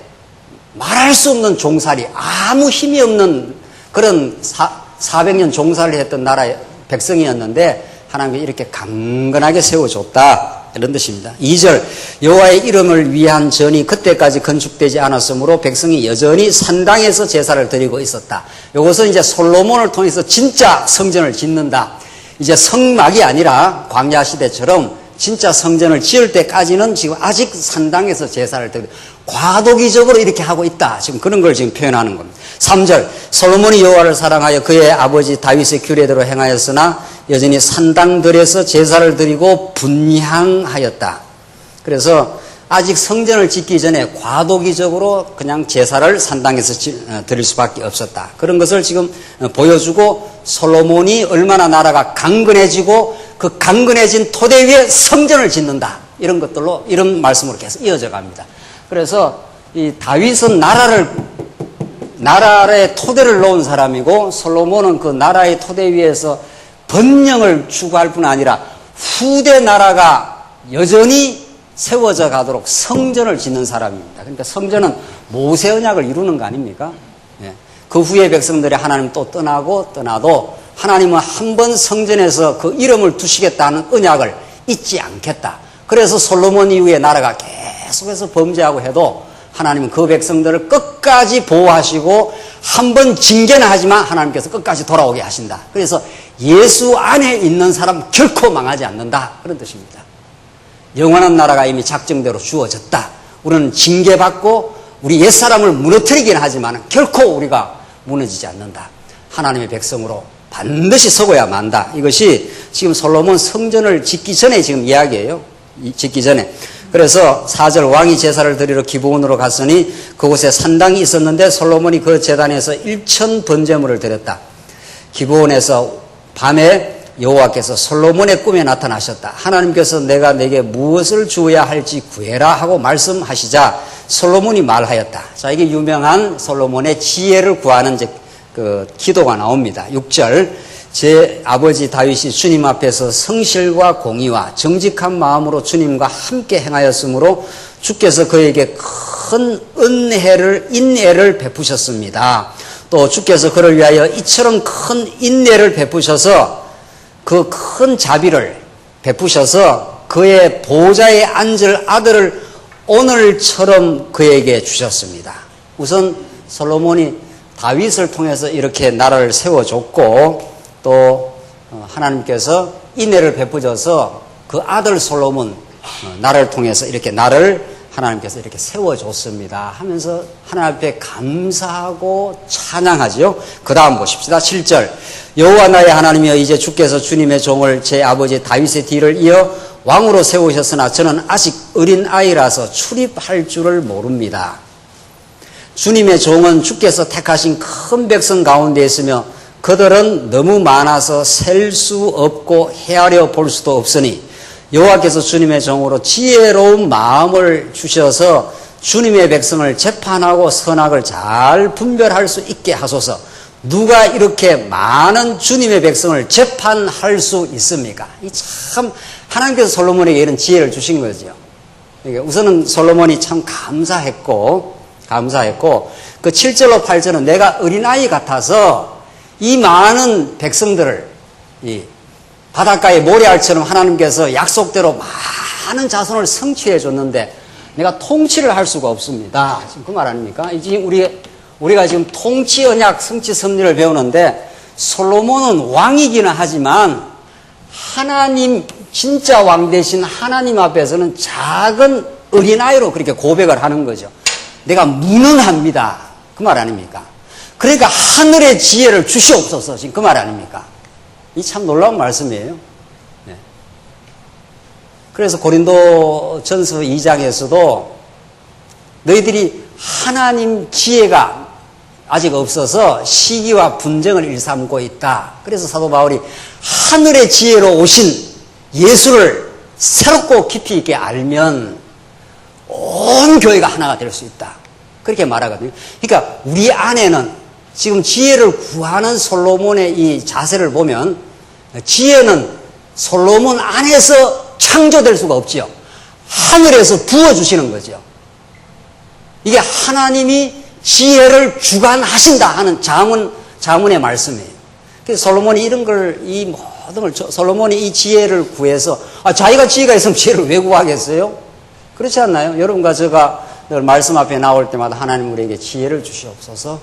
말할 수 없는 종살이 아무 힘이 없는 그런 400년 종살이를 했던 나라의 백성이었는데 하나님이 이렇게 강건하게 세워줬다 이런 뜻입니다. 2절 여호와의 이름을 위한 전이 그때까지 건축되지 않았으므로 백성이 여전히 산당에서 제사를 드리고 있었다. 이것은 이제 솔로몬을 통해서 진짜 성전을 짓는다. 이제 성막이 아니라 광야 시대처럼 진짜 성전을 지을 때까지는 지금 아직 산당에서 제사를 드리고 과도기적으로 이렇게 하고 있다. 지금 그런 걸 지금 표현하는 겁니다. 3절 솔로몬이 여호와를 사랑하여 그의 아버지 다윗의 규례대로 행하였으나 여전히 산당들에서 제사를 드리고 분향하였다. 그래서 아직 성전을 짓기 전에 과도기적으로 그냥 제사를 산당에서 드릴 수밖에 없었다. 그런 것을 지금 보여주고 솔로몬이 얼마나 나라가 강건해지고 그 강건해진 토대 위에 성전을 짓는다. 이런 것들로 이런 말씀으로 계속 이어져 갑니다. 그래서 이 다윗은 나라의 토대를 놓은 사람이고 솔로몬은 그 나라의 토대 위에서 번영을 추구할 뿐 아니라 후대 나라가 여전히 세워져 가도록 성전을 짓는 사람입니다. 그러니까 성전은 모세 언약을 이루는 거 아닙니까? 그 후에 백성들이 하나님 또 떠나도 하나님은 한 번 성전에서 그 이름을 두시겠다는 언약을 잊지 않겠다. 그래서 솔로몬 이후에 나라가 계속해서 범죄하고 해도 하나님은 그 백성들을 끝까지 보호하시고 한 번 징계는 하지만 하나님께서 끝까지 돌아오게 하신다. 그래서 예수 안에 있는 사람 결코 망하지 않는다. 그런 뜻입니다. 영원한 나라가 이미 작정대로 주어졌다. 우리는 징계받고 우리 옛사람을 무너뜨리긴 하지만 결코 우리가 무너지지 않는다. 하나님의 백성으로 반드시 서고야 만다. 이것이 지금 솔로몬 성전을 짓기 전에 지금 이야기예요. 짓기 전에. 그래서 4절 왕이 제사를 드리러 기브온으로 갔으니 그곳에 산당이 있었는데 솔로몬이 그 제단에서 1천 번제물을 드렸다. 기브온에서 밤에 여호와께서 솔로몬의 꿈에 나타나셨다. 하나님께서 내가 내게 무엇을 주어야 할지 구해라 하고 말씀하시자 솔로몬이 말하였다. 자, 이게 유명한 솔로몬의 지혜를 구하는 그 기도가 나옵니다. 6절 제 아버지 다윗이 주님 앞에서 성실과 공의와 정직한 마음으로 주님과 함께 행하였으므로 주께서 그에게 큰 인애를 베푸셨습니다. 또 주께서 그를 위하여 이처럼 큰 인내를 베푸셔서 그 큰 자비를 베푸셔서 그의 보좌에 앉을 아들을 오늘처럼 그에게 주셨습니다. 우선 솔로몬이 다윗을 통해서 이렇게 나라를 세워줬고 또 하나님께서 인애를 베푸셔서 그 아들 솔로몬 나를 통해서 이렇게 나를 하나님께서 이렇게 세워줬습니다 하면서 하나님 앞에 감사하고 찬양하지요. 그 다음 보십시다. 7절 여호와 나의 하나님이여 이제 주께서 주님의 종을 제 아버지 다윗의 뒤를 이어 왕으로 세우셨으나 저는 아직 어린 아이라서 출입할 줄을 모릅니다. 주님의 종은 주께서 택하신 큰 백성 가운데 있으며 그들은 너무 많아서 셀 수 없고 헤아려 볼 수도 없으니 여호와께서 주님의 종으로 지혜로운 마음을 주셔서 주님의 백성을 재판하고 선악을 잘 분별할 수 있게 하소서. 누가 이렇게 많은 주님의 백성을 재판할 수 있습니까? 이 참 하나님께서 솔로몬에게 이런 지혜를 주신 거죠. 우선은 솔로몬이 참 감사했고 그 7절로 8절은 내가 어린아이 같아서 이 많은 백성들을 이 바닷가의 모래알처럼 하나님께서 약속대로 많은 자손을 성취해 줬는데 내가 통치를 할 수가 없습니다. 지금 그 말 아닙니까? 지금 우리가 지금 통치 언약 성취 섭리를 배우는데 솔로몬은 왕이기는 하지만 하나님 진짜 왕 되신 하나님 앞에서는 작은 어린아이로 그렇게 고백을 하는 거죠. 내가 무능합니다. 그 말 아닙니까? 그러니까 하늘의 지혜를 주시옵소서. 지금 그 말 아닙니까? 이 참 놀라운 말씀이에요. 네. 그래서 고린도전서 2장에서도 너희들이 하나님 지혜가 아직 없어서 시기와 분쟁을 일삼고 있다. 그래서 사도 바울이 하늘의 지혜로 오신 예수를 새롭고 깊이 있게 알면 온 교회가 하나가 될 수 있다. 그렇게 말하거든요. 그러니까 우리 안에는 지금 지혜를 구하는 솔로몬의 이 자세를 보면 지혜는 솔로몬 안에서 창조될 수가 없지요. 하늘에서 부어주시는 거죠. 이게 하나님이 지혜를 주관하신다 하는 자문의 말씀이에요. 그래서 솔로몬이 이런 걸, 이 모든 걸, 솔로몬이 이 지혜를 구해서, 자기가 지혜가 있으면 지혜를 왜 구하겠어요? 그렇지 않나요? 여러분과 제가 늘 말씀 앞에 나올 때마다 하나님 우리에게 지혜를 주시옵소서.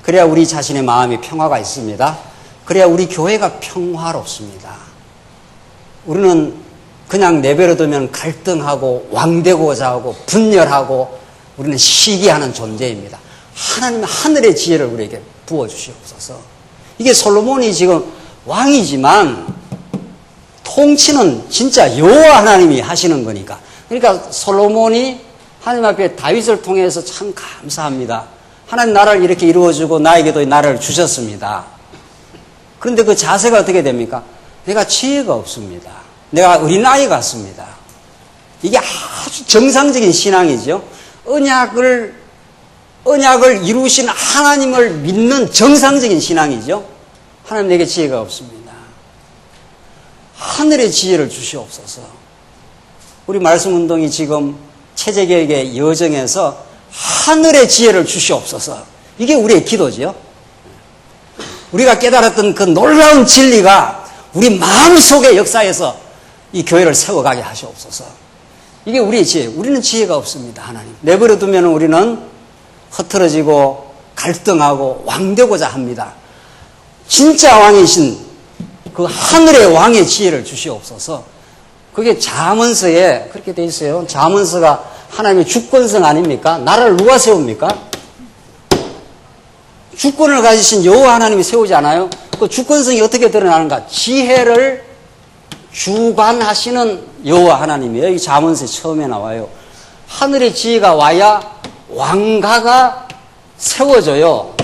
그래야 우리 자신의 마음이 평화가 있습니다. 그래야 우리 교회가 평화롭습니다. 우리는 그냥 내버려두면 갈등하고 왕되고자 하고 분열하고 우리는 시기하는 존재입니다. 하나님은 하늘의 지혜를 우리에게 부어주시옵소서. 이게 솔로몬이 지금 왕이지만 통치는 진짜 여호와 하나님이 하시는 거니까. 그러니까 솔로몬이 하나님 앞에 다윗을 통해서 참 감사합니다. 하나님 나라를 이렇게 이루어주고 나에게도 나라를 주셨습니다. 그런데 그 자세가 어떻게 됩니까? 내가 지혜가 없습니다. 내가 어린아이 같습니다. 이게 아주 정상적인 신앙이죠. 언약을 이루신 하나님을 믿는 정상적인 신앙이죠. 하나님 내게 지혜가 없습니다. 하늘의 지혜를 주시옵소서. 우리 말씀운동이 지금 체제개혁의 여정에서 하늘의 지혜를 주시옵소서. 이게 우리의 기도지요. 우리가 깨달았던 그 놀라운 진리가 우리 마음속의 역사에서 이 교회를 세워가게 하시옵소서. 이게 우리의 지혜. 우리는 지혜가 없습니다. 하나님. 내버려두면 우리는 흐트러지고 갈등하고 왕되고자 합니다. 진짜 왕이신 그 하늘의 왕의 지혜를 주시옵소서. 그게 잠언서에 그렇게 돼 있어요. 잠언서가 하나님의 주권성 아닙니까? 나라를 누가 세웁니까? 주권을 가지신 여호와 하나님이 세우지 않아요? 그 주권성이 어떻게 드러나는가? 지혜를 주관하시는 여호와 하나님이에요. 이 잠언서에 처음에 나와요. 하늘의 지혜가 와야 왕가가 세워져요.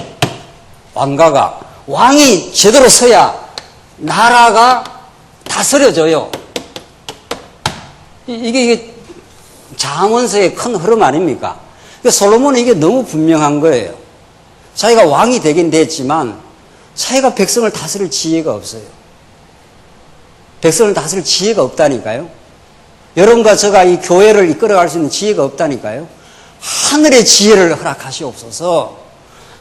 왕가가. 왕이 제대로 서야 나라가 다스려져요. 이게 잠언서의 큰 흐름 아닙니까? 솔로몬은 이게 너무 분명한 거예요. 자기가 왕이 되긴 됐지만 자기가 백성을 다스릴 지혜가 없어요. 백성을 다스릴 지혜가 없다니까요. 여러분과 제가 이 교회를 이끌어갈 수 있는 지혜가 없다니까요. 하늘의 지혜를 허락하시옵소서.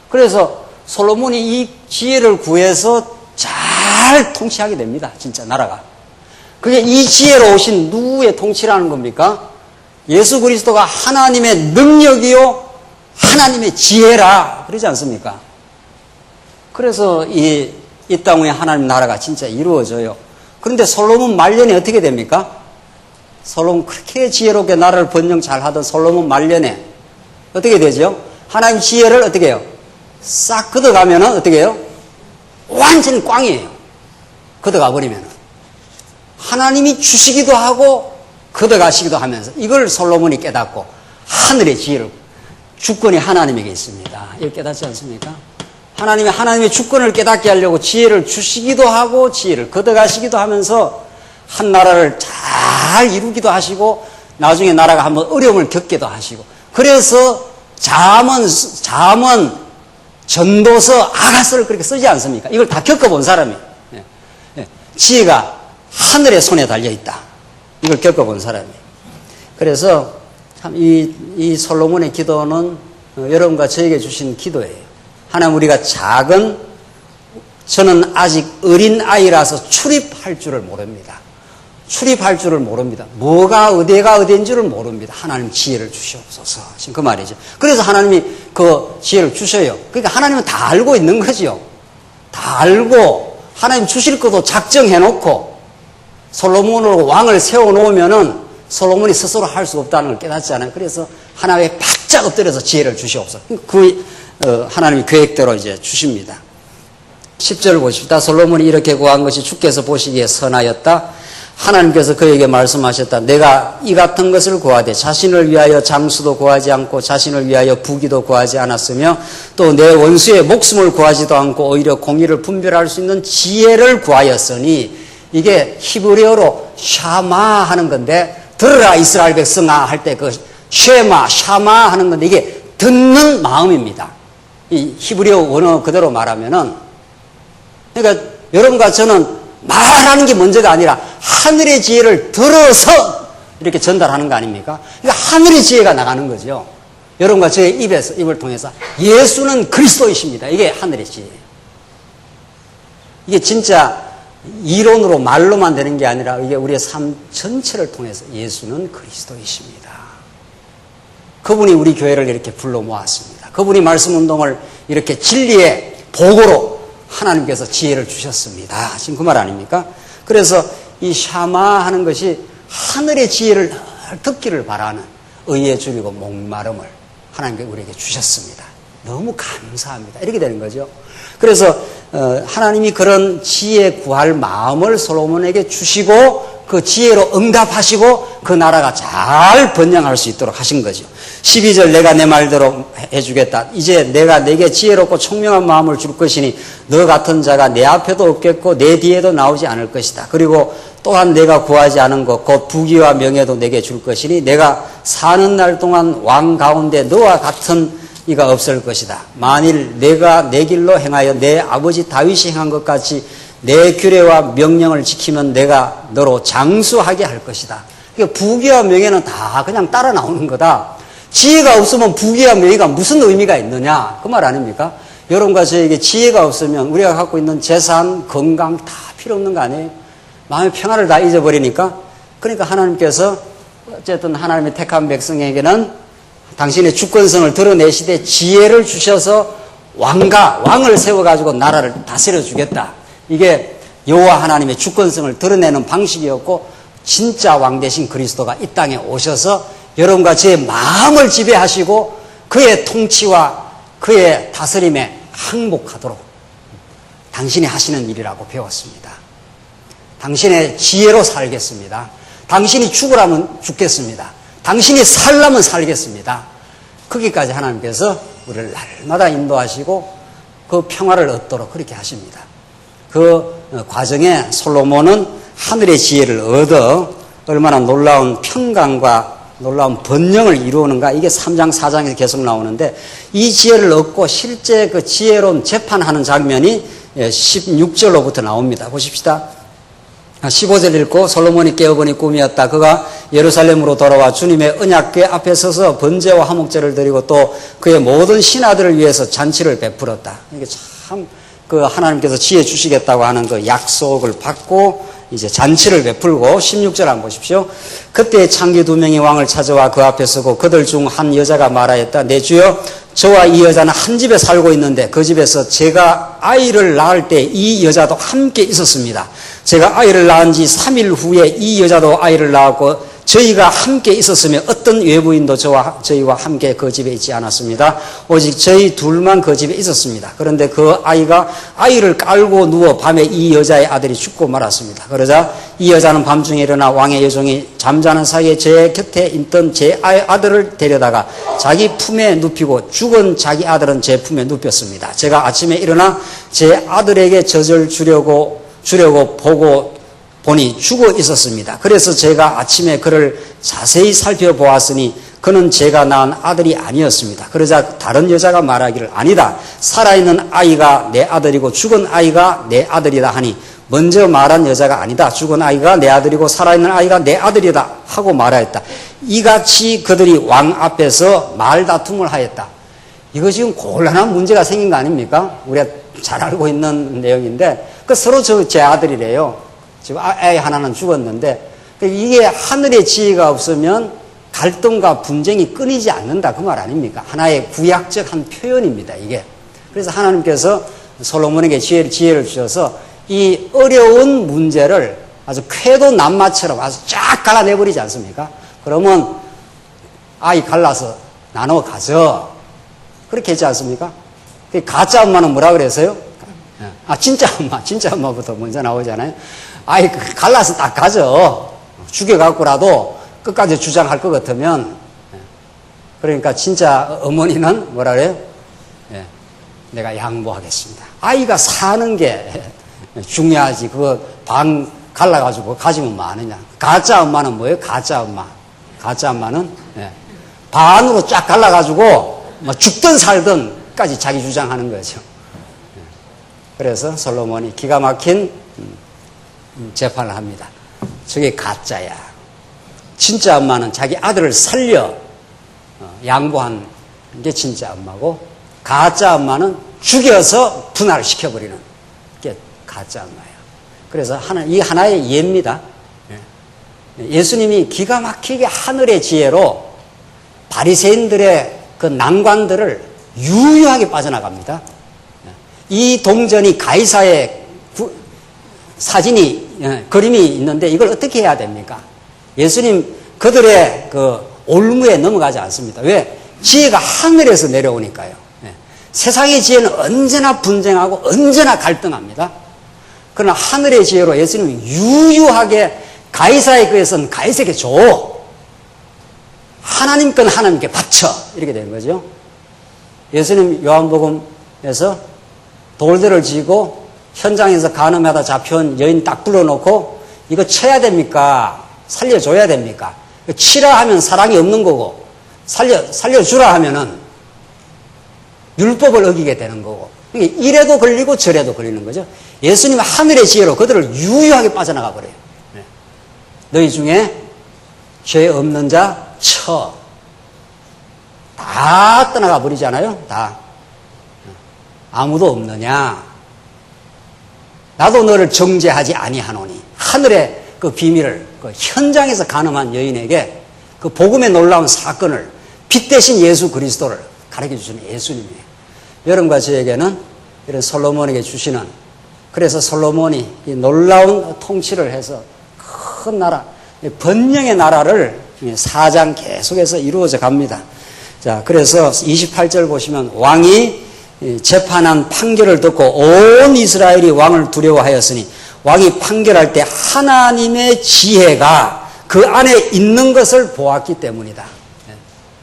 그래서 솔로몬이 이 지혜를 구해서 잘 통치하게 됩니다. 진짜 나라가. 그게 이 지혜로 오신 누구의 통치라는 겁니까? 예수 그리스도가 하나님의 능력이요 하나님의 지혜라 그러지 않습니까? 그래서 이 땅 위에 하나님 나라가 진짜 이루어져요. 그런데 솔로몬 말년에 어떻게 됩니까? 솔로몬 그렇게 지혜롭게 나라를 번영 잘하던 솔로몬 말년에 어떻게 되죠? 하나님 지혜를 어떻게 해요? 싹 걷어가면은 어떻게 해요? 완전히 꽝이에요. 걷어가 버리면은. 하나님이 주시기도 하고 걷어가시기도 하면서 이걸 솔로몬이 깨닫고 하늘의 지혜를 주권이 하나님에게 있습니다. 이걸 깨닫지 않습니까? 하나님의 주권을 깨닫게 하려고 지혜를 주시기도 하고 지혜를 걷어가시기도 하면서 한 나라를 잘 이루기도 하시고 나중에 나라가 한번 어려움을 겪기도 하시고 그래서 잠언, 전도서, 아가서를 그렇게 쓰지 않습니까? 이걸 다 겪어본 사람이 지혜가 하늘의 손에 달려있다. 이걸 겪어본 사람이. 그래서 참 이 솔로몬의 기도는 여러분과 저에게 주신 기도예요. 하나님 우리가 저는 아직 어린 아이라서 출입할 줄을 모릅니다. 출입할 줄을 모릅니다. 뭐가 어디가 어디인 줄을 모릅니다. 하나님 지혜를 주시옵소서. 지금 그 말이죠. 그래서 하나님이 그 지혜를 주셔요. 그러니까 하나님은 다 알고 있는 거죠. 다 알고 하나님 주실 것도 작정해 놓고 솔로몬으로 왕을 세워 놓으면은 솔로몬이 스스로 할 수 없다는 걸 깨닫지 않아요. 그래서 하나님의 바짝 엎드려서 지혜를 주시옵소서. 하나님이 계획대로 이제 주십니다. 10절 보십시다. 솔로몬이 이렇게 구한 것이 주께서 보시기에 선하였다. 하나님께서 그에게 말씀하셨다. 내가 이 같은 것을 구하되 자신을 위하여 장수도 구하지 않고 자신을 위하여 부귀도 구하지 않았으며 또 내 원수의 목숨을 구하지도 않고 오히려 공의를 분별할 수 있는 지혜를 구하였으니 이게 히브리어로 샤마 하는 건데 들으라 이스라엘 백성아 할 때 그 쉐마, 샤마 하는 건데 이게 듣는 마음입니다. 이 히브리어 원어 그대로 말하면은 그러니까 여러분과 저는 말하는 게 문제가 아니라 하늘의 지혜를 들어서 이렇게 전달하는 거 아닙니까? 그러니까 하늘의 지혜가 나가는 거죠. 여러분과 저의 입을 통해서 예수는 그리스도이십니다. 이게 하늘의 지혜예요. 이게 진짜 이론으로 말로만 되는 게 아니라 이게 우리의 삶 전체를 통해서 예수는 그리스도이십니다. 그분이 우리 교회를 이렇게 불러 모았습니다. 그분이 말씀 운동을 이렇게 진리의 복으로 하나님께서 지혜를 주셨습니다. 지금 그 말 아닙니까? 그래서 이 샤마 하는 것이 하늘의 지혜를 늘 듣기를 바라는 의에 줄이고 목마름을 하나님께 우리에게 주셨습니다. 너무 감사합니다. 이렇게 되는 거죠. 그래서 하나님이 그런 지혜 구할 마음을 솔로몬에게 주시고 그 지혜로 응답하시고 그 나라가 잘 번영할 수 있도록 하신 거죠. 12절 내가 내 말대로 해주겠다. 이제 내가 내게 지혜롭고 총명한 마음을 줄 것이니 너 같은 자가 내 앞에도 없겠고 내 뒤에도 나오지 않을 것이다. 그리고 또한 내가 구하지 않은 것 곧 부귀와 명예도 내게 줄 것이니 내가 사는 날 동안 왕 가운데 너와 같은 이가 없을 것이다. 만일 내가 내 길로 행하여 내 아버지 다윗이 행한 것 같이 내 규례와 명령을 지키면 내가 너로 장수하게 할 것이다. 그러니까 부귀와 명예는 다 그냥 따라 나오는 거다. 지혜가 없으면 부귀와 명예가 무슨 의미가 있느냐 그 말 아닙니까? 여러분과 저에게 지혜가 없으면 우리가 갖고 있는 재산, 건강 다 필요 없는 거 아니에요? 마음의 평안을 다 잊어버리니까. 그러니까 하나님께서 어쨌든 하나님의 택한 백성에게는 당신의 주권성을 드러내시되 지혜를 주셔서 왕을 세워가지고 나라를 다스려 주겠다. 이게 여호와 하나님의 주권성을 드러내는 방식이었고 진짜 왕 대신 그리스도가 이 땅에 오셔서 여러분과 제 마음을 지배하시고 그의 통치와 그의 다스림에 항복하도록 당신이 하시는 일이라고 배웠습니다. 당신의 지혜로 살겠습니다. 당신이 죽으라면 죽겠습니다. 당신이 살라면 살겠습니다. 거기까지 하나님께서 우리를 날마다 인도하시고 그 평화를 얻도록 그렇게 하십니다. 그 과정에 솔로몬은 하늘의 지혜를 얻어 얼마나 놀라운 평강과 놀라운 번영을 이루는가 이게 3장 4장에서 계속 나오는데 이 지혜를 얻고 실제 그 지혜로운 재판하는 장면이 16절로부터 나옵니다. 보십시다. 15절 읽고 솔로몬이 깨어보니 꿈이었다. 그가 예루살렘으로 돌아와 주님의 언약궤 앞에 서서 번제와 화목제를 드리고 또 그의 모든 신하들을 위해서 잔치를 베풀었다. 이게 참 그 하나님께서 지혜 주시겠다고 하는 그 약속을 받고 이제 잔치를 베풀고 16절 한번 보십시오. 그때 창기 2명이 왕을 찾아와 그 앞에 서고 그들 중 한 여자가 말하였다. 내 주여, 저와 이 여자는 한 집에 살고 있는데 그 집에서 제가 아이를 낳을 때 이 여자도 함께 있었습니다. 제가 아이를 낳은 지 3일 후에 이 여자도 아이를 낳았고 저희가 함께 있었으면 어떤 외부인도 저희와 함께 그 집에 있지 않았습니다. 오직 저희 둘만 그 집에 있었습니다. 그런데 그 아이를 깔고 누워 밤에 이 여자의 아들이 죽고 말았습니다. 그러자 이 여자는 밤중에 일어나 왕의 여종이 잠자는 사이에 제 곁에 있던 제 아들을 데려다가 자기 품에 눕히고 죽은 자기 아들은 제 품에 눕혔습니다. 제가 아침에 일어나 제 아들에게 젖을 주려고 보니 죽어 있었습니다. 그래서 제가 아침에 그를 자세히 살펴보았으니 그는 제가 낳은 아들이 아니었습니다. 그러자 다른 여자가 말하기를 아니다. 살아있는 아이가 내 아들이고 죽은 아이가 내 아들이다 하니 먼저 말한 여자가 아니다. 죽은 아이가 내 아들이고 살아있는 아이가 내 아들이다 하고 말하였다. 이같이 그들이 왕 앞에서 말다툼을 하였다. 이거 지금 곤란한 문제가 생긴 거 아닙니까? 우리가 잘 알고 있는 내용인데 서로 제 아들이래요. 지금 아이 하나는 죽었는데 이게 하늘의 지혜가 없으면 갈등과 분쟁이 끊이지 않는다 그 말 아닙니까? 하나의 구약적 한 표현입니다. 이게. 그래서 하나님께서 솔로몬에게 지혜를 주셔서 이 어려운 문제를 아주 쾌도 남마처럼 아주 쫙 갈라내버리지 않습니까? 그러면 아이 갈라서 나눠 가져. 그렇게 했지 않습니까? 가짜 엄마는 뭐라 그랬어요? 진짜 엄마부터 먼저 나오잖아요. 아이 갈라서 딱 가져. 죽여갖고라도 끝까지 주장할 것 같으면. 그러니까 진짜 어머니는 뭐라 그래요? 내가 양보하겠습니다. 아이가 사는 게 중요하지. 그거 반 갈라가지고 가지면 많으냐. 가짜 엄마는 뭐예요? 가짜 엄마는 반으로 쫙 갈라가지고 뭐 죽든 살든까지 자기 주장하는 거죠. 그래서 솔로몬이 기가 막힌 재판을 합니다. 저게 가짜야. 진짜 엄마는 자기 아들을 살려 양보한 게 진짜 엄마고 가짜 엄마는 죽여서 분할시켜버리는 게 가짜 엄마예요. 그래서 이 하나의 예입니다. 예수님이 기가 막히게 하늘의 지혜로 바리새인들의 그 난관들을 유유하게 빠져나갑니다. 이 동전이 가이사의 사진이 그림이 있는데 이걸 어떻게 해야 됩니까? 예수님 그들의 그 올무에 넘어가지 않습니다. 왜? 지혜가 하늘에서 내려오니까요. 세상의 지혜는 언제나 분쟁하고 언제나 갈등합니다. 그러나 하늘의 지혜로 예수님은 유유하게 가이사의 것은 가이사에게 줘. 하나님 건 하나님께 바쳐. 이렇게 되는 거죠. 예수님 요한복음에서 돌들을 지고 현장에서 간음하다 잡혀온 여인 딱 불러놓고 이거 쳐야 됩니까? 살려줘야 됩니까? 치라 하면 사랑이 없는 거고 살려주라 하면은 율법을 어기게 되는 거고 이래도 걸리고 저래도 걸리는 거죠. 예수님은 하늘의 지혜로 그들을 유유하게 빠져나가 버려요. 너희 중에 죄 없는 자 쳐. 다 떠나가 버리잖아요. 다. 아무도 없느냐? 나도 너를 정죄하지 아니하노니. 하늘의 그 비밀을 그 현장에서 간음한 여인에게 그 복음의 놀라운 사건을 빛 대신 예수 그리스도를 가르쳐 주시는 예수님이에요. 여러분과 저에게는 이런 솔로몬에게 주시는, 그래서 솔로몬이 이 놀라운 통치를 해서 큰 나라, 번영의 나라를 4장 계속해서 이루어져 갑니다. 자, 그래서 28절 보시면 왕이 재판한 판결을 듣고 온 이스라엘이 왕을 두려워하였으니 왕이 판결할 때 하나님의 지혜가 그 안에 있는 것을 보았기 때문이다.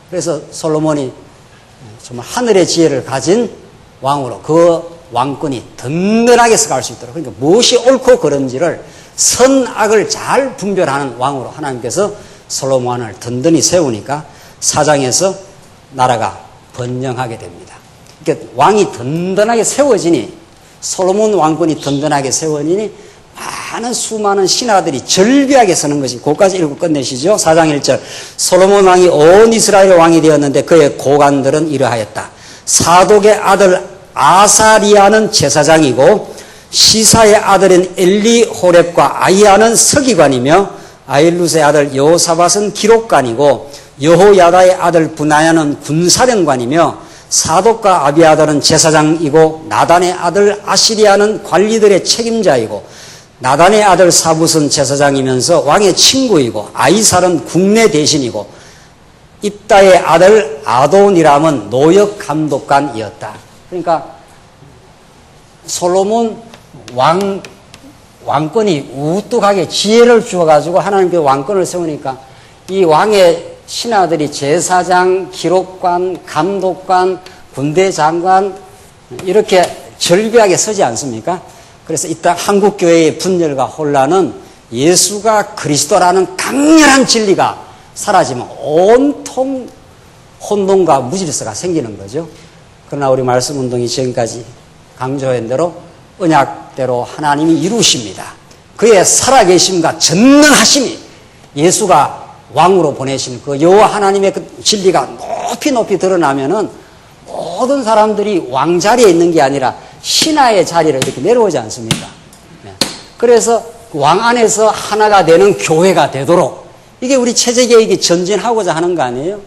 그래서 솔로몬이 정말 하늘의 지혜를 가진 왕으로 그 왕권이 든든하게 서갈 수 있도록, 그러니까 무엇이 옳고 그른지를 선악을 잘 분별하는 왕으로 하나님께서 솔로몬을 든든히 세우니까 사장에서 나라가 번영하게 됩니다. 그러니까 왕이 든든하게 세워지니 솔로몬 왕권이 든든하게 세워지니 많은 수많은 신하들이 절비하게 서는 것이, 그것까지 읽고 끝내시죠. 4장 1절. 솔로몬 왕이 온 이스라엘 왕이 되었는데 그의 고관들은 이러하였다. 사독의 아들 아사리아는 제사장이고 시사의 아들인 엘리호렙과 아히야는 서기관이며 아힐룻의 아들 여호사밧은 기록관이고 여호야다의 아들 분하야는 군사령관이며 사독과 아비아달은 제사장이고 나단의 아들 아시리아는 관리들의 책임자이고 나단의 아들 사붓은 제사장이면서 왕의 친구이고 아이살은 국내 대신이고 입다의 아들 아도니람은 노역 감독관이었다. 그러니까 솔로몬 왕권이 우뚝하게 지혜를 주어가지고 하나님께 왕권을 세우니까 이 왕의 신하들이 제사장, 기록관, 감독관, 군대 장관 이렇게 절비하게 서지 않습니까? 그래서 이따 한국교회의 분열과 혼란은 예수가 그리스도라는 강렬한 진리가 사라지면 온통 혼돈과 무질서가 생기는 거죠. 그러나 우리 말씀운동이 지금까지 강조한 대로 언약대로 하나님이 이루십니다. 그의 살아계심과 전능하심이 예수가 왕으로 보내신 그 여호와 하나님의 그 진리가 높이 높이 드러나면은 모든 사람들이 왕자리에 있는 게 아니라 신하의 자리를 이렇게 내려오지 않습니까? 그래서 왕 안에서 하나가 되는 교회가 되도록 이게 우리 체제개혁이 전진하고자 하는 거 아니에요?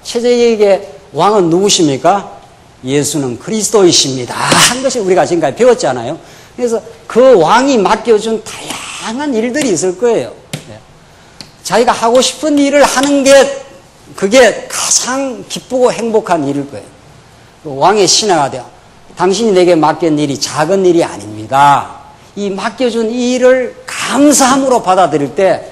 체제개혁의 왕은 누구십니까? 예수는 그리스도이십니다 한 것이 우리가 지금까지 배웠잖아요. 그래서 그 왕이 맡겨준 다양한 일들이 있을 거예요. 자기가 하고 싶은 일을 하는 게 그게 가장 기쁘고 행복한 일일 거예요. 왕의 신하가 되어 당신이 내게 맡긴 일이 작은 일이 아닙니다. 이 맡겨준 일을 감사함으로 받아들일 때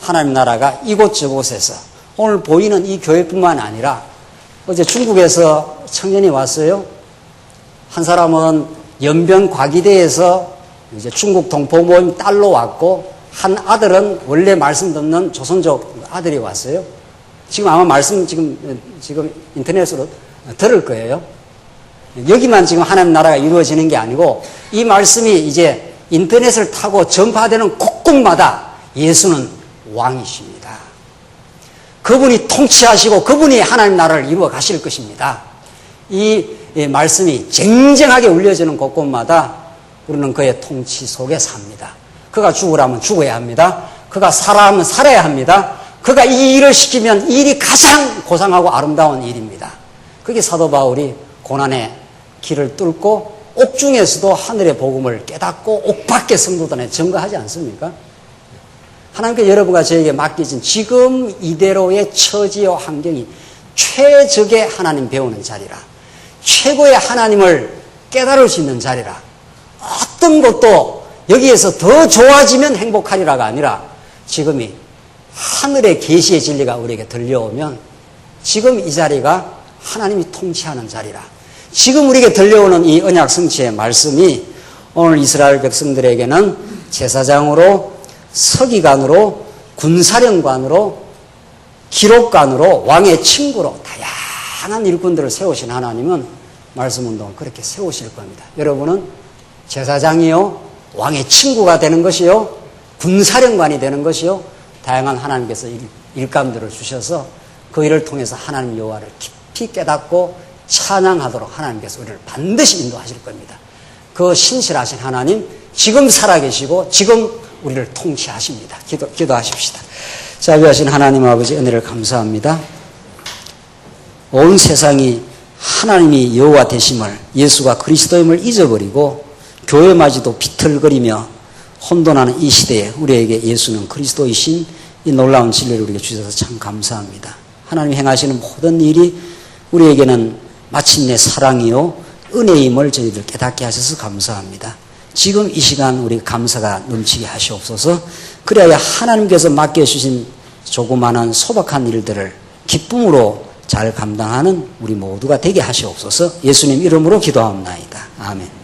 하나님 나라가 이곳저곳에서 오늘 보이는 이 교회뿐만 아니라 어제 중국에서 청년이 왔어요. 한 사람은 연변과기대에서 이제 중국 동포모임 딸로 왔고 한 아들은 원래 말씀 듣는 조선족 아들이 왔어요. 지금 아마 말씀 지금 인터넷으로 들을 거예요. 여기만 지금 하나님 나라가 이루어지는 게 아니고 이 말씀이 이제 인터넷을 타고 전파되는 곳곳마다 예수는 왕이십니다. 그분이 통치하시고 그분이 하나님 나라를 이루어 가실 것입니다. 이 말씀이 쟁쟁하게 울려지는 곳곳마다 우리는 그의 통치 속에 삽니다. 그가 죽으라면 죽어야 합니다. 그가 살아야면 살아야 합니다. 그가 이 일을 시키면 이 일이 가장 고상하고 아름다운 일입니다. 그게 사도 바울이 고난의 길을 뚫고 옥중에서도 하늘의 복음을 깨닫고 옥 밖의 성도들에 증거하지 않습니까? 하나님께 여러분과 저에게 맡기진 지금 이대로의 처지와 환경이 최적의 하나님 배우는 자리라, 최고의 하나님을 깨달을 수 있는 자리라, 어떤 것도 여기에서 더 좋아지면 행복하리라가 아니라 지금이 하늘의 계시의 진리가 우리에게 들려오면 지금 이 자리가 하나님이 통치하는 자리라. 지금 우리에게 들려오는 이 언약 성취의 말씀이 오늘 이스라엘 백성들에게는 제사장으로, 서기관으로, 군사령관으로, 기록관으로, 왕의 친구로 다양한 일꾼들을 세우신 하나님은 말씀운동을 그렇게 세우실 겁니다. 여러분은 제사장이요, 왕의 친구가 되는 것이요, 군사령관이 되는 것이요, 다양한 하나님께서 일감들을 주셔서 그 일을 통해서 하나님 여호와를 깊이 깨닫고 찬양하도록 하나님께서 우리를 반드시 인도하실 겁니다. 그 신실하신 하나님 지금 살아계시고 지금 우리를 통치하십니다. 기도하십시다. 자비하신 하나님 아버지 은혜를 감사합니다. 온 세상이 하나님이 여호와 되심을, 예수가 그리스도임을 잊어버리고 교회마저도 비틀거리며 혼돈하는 이 시대에 우리에게 예수는 그리스도이신 이 놀라운 진리를 우리에게 주셔서 참 감사합니다. 하나님 행하시는 모든 일이 우리에게는 마침내 사랑이요 은혜임을 저희들 깨닫게 하셔서 감사합니다. 지금 이 시간 우리 감사가 넘치게 하시옵소서. 그래야 하나님께서 맡겨주신 조그마한 소박한 일들을 기쁨으로 잘 감당하는 우리 모두가 되게 하시옵소서. 예수님 이름으로 기도합니다. 아멘.